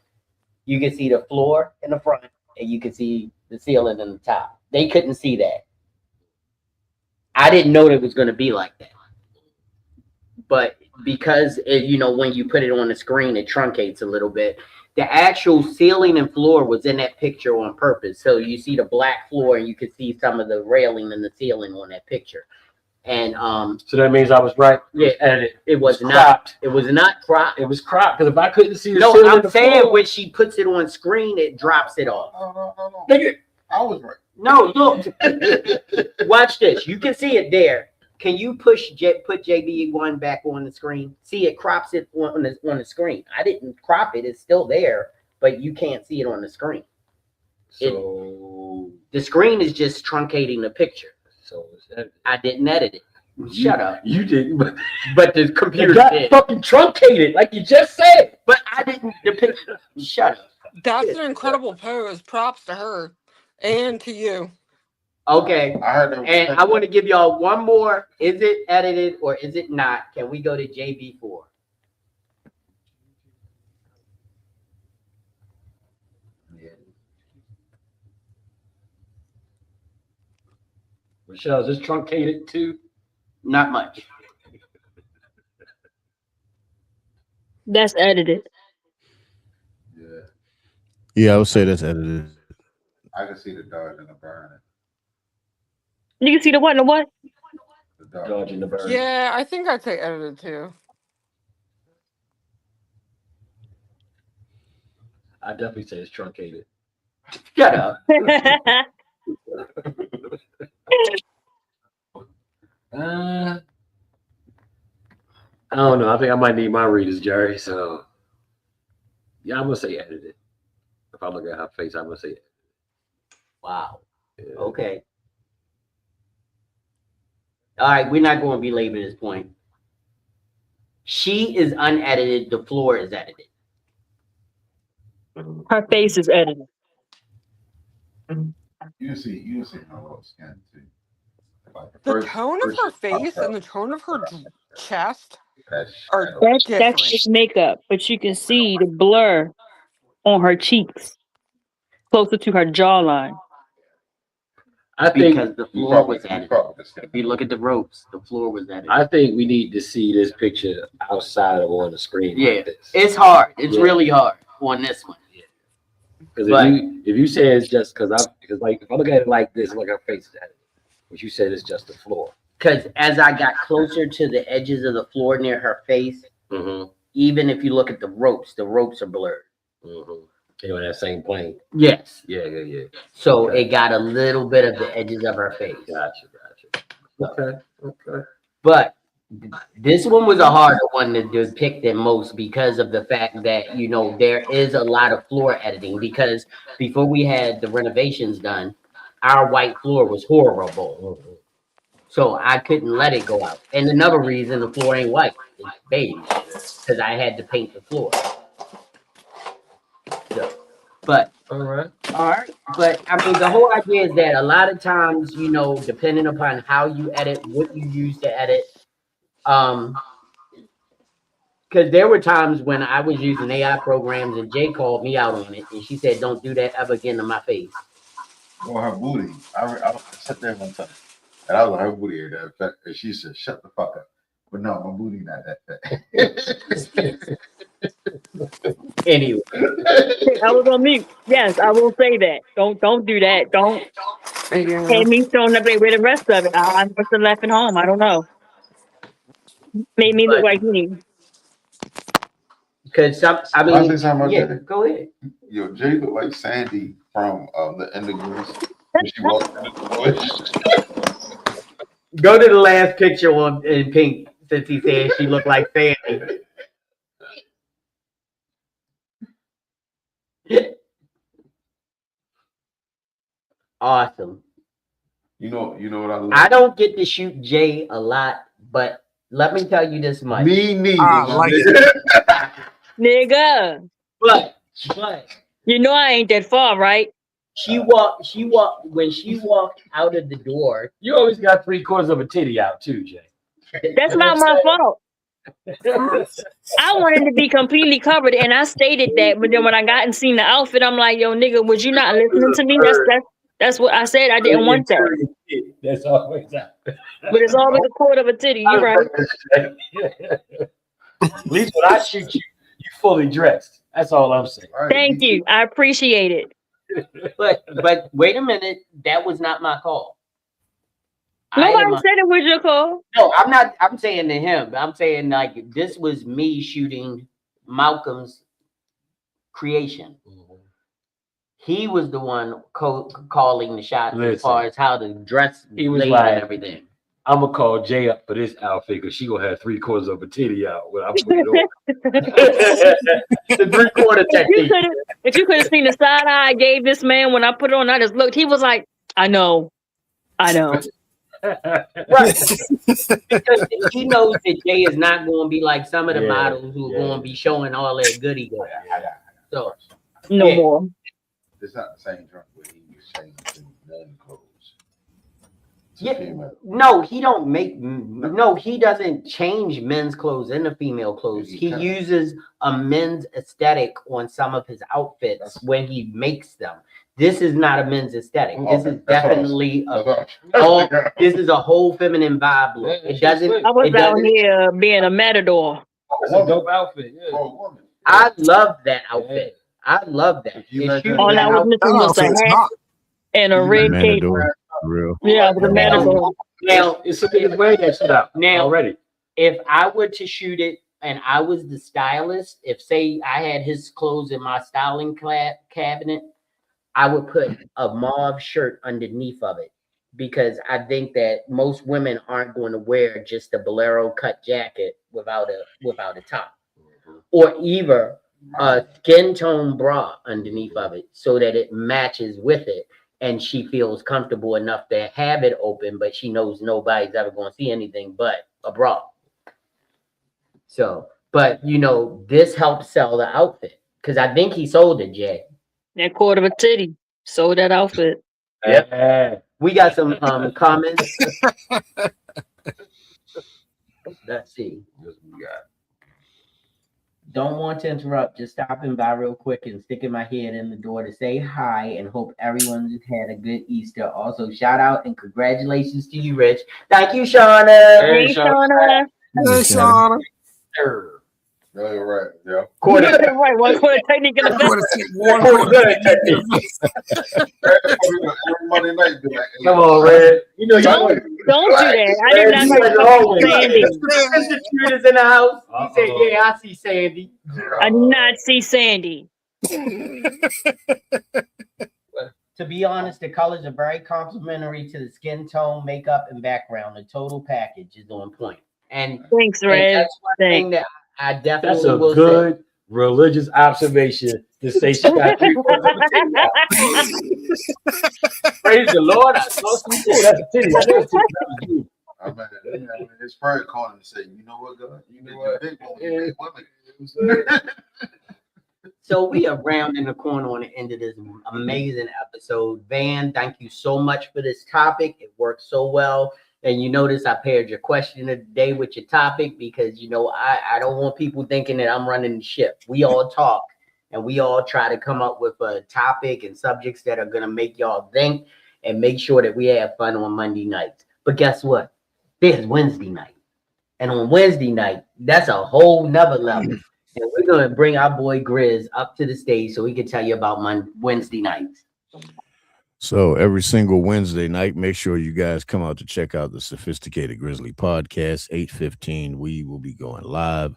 You can see the floor in the front, and you can see the ceiling in the top. They couldn't see that. I didn't know it was going to be like that. But because when you put it on the screen, it truncates a little bit. The actual ceiling and floor was in that picture on purpose. So you see the black floor, and you can see some of the railing and the ceiling on that picture. And so that means I was right. Yeah, edited. It was not. Cropped. It was not cropped. It was cropped because if I couldn't see the No, ceiling, I'm the saying floor, when she puts it on screen, it drops it off. No. I was right. No, look. Watch this. You can see it there. Can you put JB1 back on the screen? See, it crops it on the screen. I didn't crop it. It's still there, but you can't see it on the screen. So the screen is just truncating the picture. So I didn't edit it. Shut up. You didn't, but the computer got did. fucking truncated, like you just said. But I didn't. The picture. Shut up. That's an incredible pose. Props to her and to you. Okay. I heard that. And I want to give y'all one more. Is it edited or is it not? Can we go to JB4? Michelle, is this truncated too? Not much. That's edited. Yeah, I would say that's edited. I can see the dodge and the burn. You can see the what and the what? The dodge. Dodge and the burn. Yeah, I think I'd say edited too. I definitely say it's truncated. Shut up. I don't know. I think I might need my readers, Jerry. So, yeah, I'm gonna say edited. If I look at her face, I'm gonna say edited. Wow. Yeah. Okay. All right, we're not going to belabor this point. She is unedited. The floor is edited. Her face is edited. You see her little skin too. Like the tone of her face and the tone of her chest are that's different. just makeup, but you can see the blur on her cheeks, closer to her jawline. I think because the floor was edited. If you look at the ropes, the floor was edited. I think we need to see this picture outside of on the screen. Yeah, like this. it's hard. It's really hard on this one. Because if you say it's just because like if I look at it like this, look at her face is edited. But you said it's just the floor. Because as I got closer to the edges of the floor near her face, even if you look at the ropes are blurred. They're on that same plane. Yes. Yeah. So it got a little bit of the edges of her face. Gotcha. Okay. But this one was a harder one to depict than most because of the fact that, there is a lot of floor editing. Because before we had the renovations done, our white floor was horrible. So I couldn't let it go out. And another reason the floor ain't white, it's beige, because I had to paint the floor. So, but all right. But I mean, the whole idea is that a lot of times, depending upon how you edit, what you use to edit, because there were times when I was using AI programs and Jay called me out on it, and she said, "Don't do that ever again to my face." Well, her booty. I sat there one time, and I was like, her booty ain't that fat, and she said, "Shut the fuck up." But no, my booty not that fat. Anyway, I was on mute. Yes, I will say that. Don't do that. Don't have me throwing up there with the rest of it. I must have left it home. I don't know. Made me look like me. Because go ahead. Yo, Jay looked like Sandy from the End of Grease when she walked into the bush. Go to the last picture on in pink since he said she looked like Sandy. Awesome. You know what I love? I don't get to shoot Jay a lot, but let me tell you this much. Me neither. I my like nigga. Nigga, But you know I ain't that far, right? she walked when she walked out of the door. You always got 3/4 of a titty out too, Jay. That's not my fault. I wanted to be completely covered, and I stated that. But then when I got and seen the outfit, I'm like, "Yo, nigga, was you not listening to me?" That's what I said. I didn't want that. That's always out. But it's always a quarter of a titty. You're right. At least when I shoot you, you fully dressed. That's all I'm saying. Right, Thank me you. I appreciate it. But wait a minute, that was not my call. I am Nobody said it was your call. No, I'm not. I'm saying to him. I'm saying like this was me shooting Malcolm's creation. He was the one calling the shots as Listen, far as how the dress he was laid like, and everything. I'm gonna call Jay up for this outfit because she gonna have 3/4 of a titty out when I put it on. The 3/4 technique. If you could have seen the side eye I gave this man when I put it on, I just looked. He was like, I know. Right. Because he knows that Jay is not going to be like some of the models who are going to be showing all that goody goody. So no more. It's not the same drunk where he was changing men clothes. No, he don't make. No, he doesn't change men's clothes into female clothes. He uses a men's aesthetic on some of his outfits when he makes them. This is not a men's aesthetic. This is definitely this is a whole feminine vibe look. It doesn't. I was out here being a matador. That's a dope outfit. Yeah. I love that outfit. I love that. All I was missing was a hat and a red cape. Real. Yeah, the matador. Now it's way that shit out now already. If I were to shoot it and I was the stylist, if say I had his clothes in my styling cabinet, I would put a mauve shirt underneath of it because I think that most women aren't going to wear just a bolero cut jacket without a top, or either a skin tone bra underneath of it so that it matches with it. And she feels comfortable enough to have it open, but she knows nobody's ever going to see anything but a bra. So, but you know, this helps sell the outfit because I think he sold it, Jay. That quarter of a titty. Sold that outfit. Yeah. We got some comments. Let's see. What we got? Don't want to interrupt, just stopping by real quick and sticking my head in the door to say hi and hope everyone's had a good Easter. Also, shout out and congratulations to you, Rich. Thank you, Shauna. Hey, Shauna. Hey, Shauna. No, you're right. Yeah. Right, one quarter technique in the Every Monday night, be like, hey, Come on, Red. You know Don't do that. I did not see Sandy. Mr. Shooters in the house. He said, "Yeah, I see Sandy." I did not see Sandy. To be honest, the colors are very complimentary to the skin tone, makeup, and background. The total package is on point. And thanks, Red. That's one thing that I definitely That's a will good say. religious observation to say she got 3/4 of a titty out. Praise the Lord. I saw some titty. That's a titty. That's a titty. I mean, his friend called him and said, "You know what, God? You know what? Big women." So we are rounding the corner on the end of this amazing episode. Van, thank you so much for this topic. It worked so well. And you notice I paired your question of the day with your topic because, you know, I don't want people thinking that I'm running the ship. We all talk and we all try to come up with a topic and subjects that are going to make y'all think and make sure that we have fun on Monday nights. But guess what? There's Wednesday night. And on Wednesday night, that's a whole nother level. And we're going to bring our boy Grizz up to the stage so he can tell you about Wednesday nights. So every single Wednesday night, make sure you guys come out to check out the Sophisticated Grizzly podcast, 8:15. We will be going live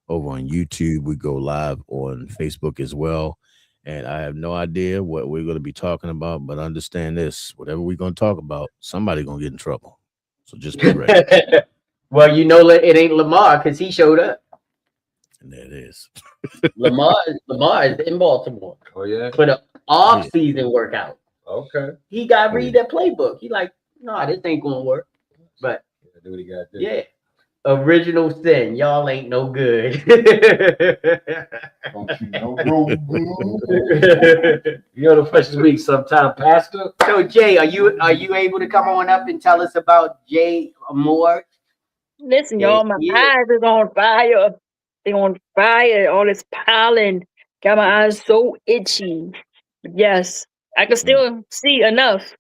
over on YouTube. We go live on Facebook as well. And I have no idea what we're going to be talking about, but understand this, whatever we're going to talk about, somebody's going to get in trouble. So just be ready. Well, you know it ain't Lamar because he showed up. And there it is. Lamar is in Baltimore Oh yeah. for the off-season workout. Okay. He got to read that playbook. He like, no, this ain't gonna work. But Do what he got to do. yeah, original sin. Y'all ain't no good. Don't you know, bro? You know the first week sometime, Pastor. So Jay, are you able to come on up and tell us about Jay Moore? Listen, Yeah, y'all, my eyes is on fire. They on fire. All this pollen got my eyes so itchy. But yes, I can still see enough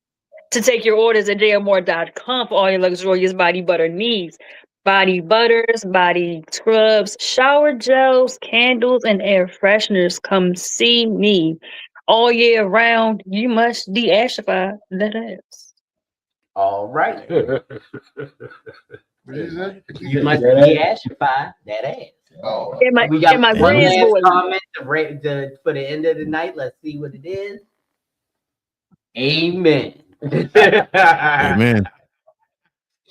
to take your orders at jmore.com for all your luxurious body butter needs. Body butters, body scrubs, shower gels, candles, and air fresheners. Come see me. All year round, you must deashify that ass. All right. What is it? You must deashify that ass. Oh, We got my one Grizz last voice. comment for the end of the night. Let's see what it is. Amen. Amen.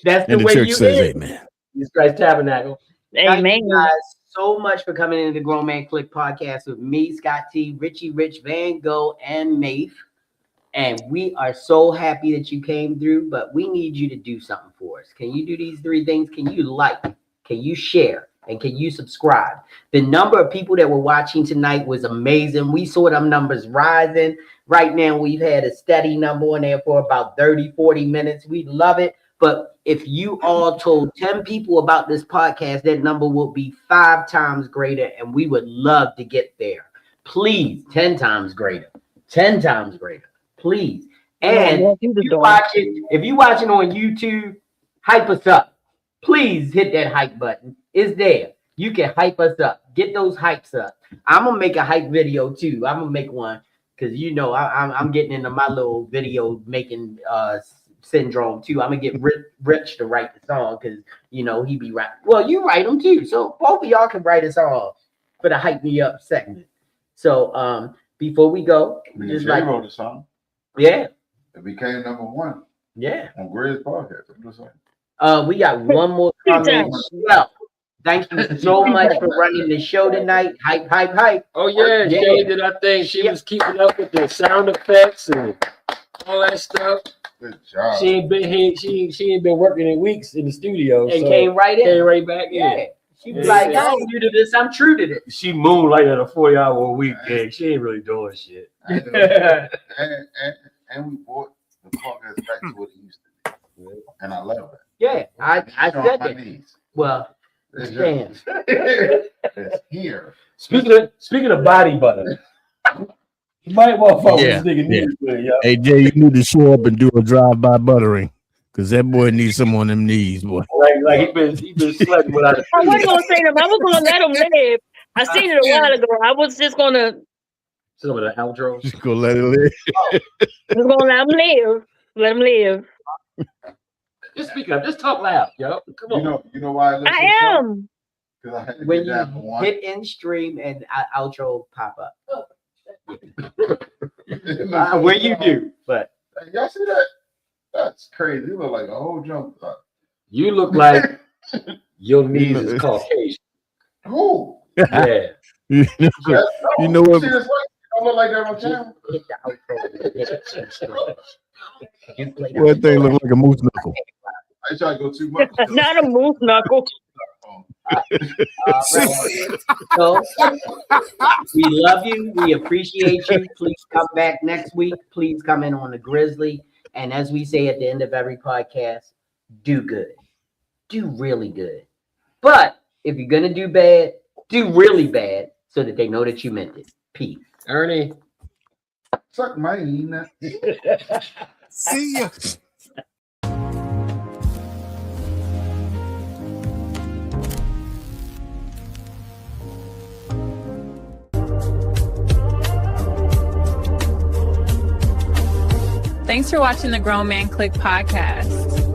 That's the And the way church you says is. amen. Jesus Christ Tabernacle. Thank Amen. you guys so much for coming into the Grown Man Click podcast with me, Scott T, Richie Rich, Van Gogh, and Maeve. And we are so happy that you came through, but we need you to do something for us. Can you do these 3 things? Can you like? Can you share? And can you subscribe? The number of people that were watching tonight was amazing. We saw them numbers rising. Right now, we've had a steady number on there for about 30, 40 minutes. We love it. But if you all told 10 people about this podcast, that number will be 5 times greater, and we would love to get there. Please, 10 times greater. 10 times greater. Please. And if you're watching on YouTube, hype us up. Please hit that hype button. It's there. You can hype us up. Get those hypes up. I'm gonna make a hype video too. I'm gonna make one because you know I'm getting into my little video making syndrome too. I'm gonna get Rich to write the song because you know he be right. Well, you write them too, so both of y'all can write a song for the hype me up segment. So before we go, just like wrote a song. Yeah. It became #1. Yeah. On Grizz podcast. I'm just saying. We got one more comment. Well, thank you so much for running the show tonight. Hype, hype, hype. Oh yeah, Shay did I think she was keeping up with the sound effects and all that stuff. Good job. She ain't been working in weeks in the studio. And so came right in. Came right back in. Yeah. She was like, I ain't new to this. I'm true to this. She moonlighted a 40-hour week gig. She ain't really doing shit. And we brought the podcast back to what it used to be. And I love it. Yeah, I said that. Knees. Well, damn. It's here. Speaking of body butter, you might want to follow this nigga knees with it, yo. Hey Jay, you need to show up and do a drive-by buttering. Cause that boy needs some on them knees, boy. Like he been sleeping without a I wasn't gonna say them. I was gonna let them live. I seen it a while ago. I was just gonna some of the outros. Just go let it live. Just gonna let them live. Let them live. Just speak up. Just talk loud, yo. Come on. You know why I am. Because I had to When get down for you one. hit end stream and outro pop up. When you do, but Hey, y'all see that? That's crazy. You look like a whole jump. You look like your knees is Caucasian. Who? Yeah. You know what? See this like? You don't look like that on camera. hit the outro. What thing look like a moose knuckle? I try to go too much. Not a moose knuckle. So we love you. We appreciate you. Please come back next week. Please come in on the Grizzly. And as we say at the end of every podcast, do good. Do really good. But if you're going to do bad, do really bad so that they know that you meant it. Peace. Ernie. Suck my ear. See ya. Thanks for watching the Grown Man Click podcast.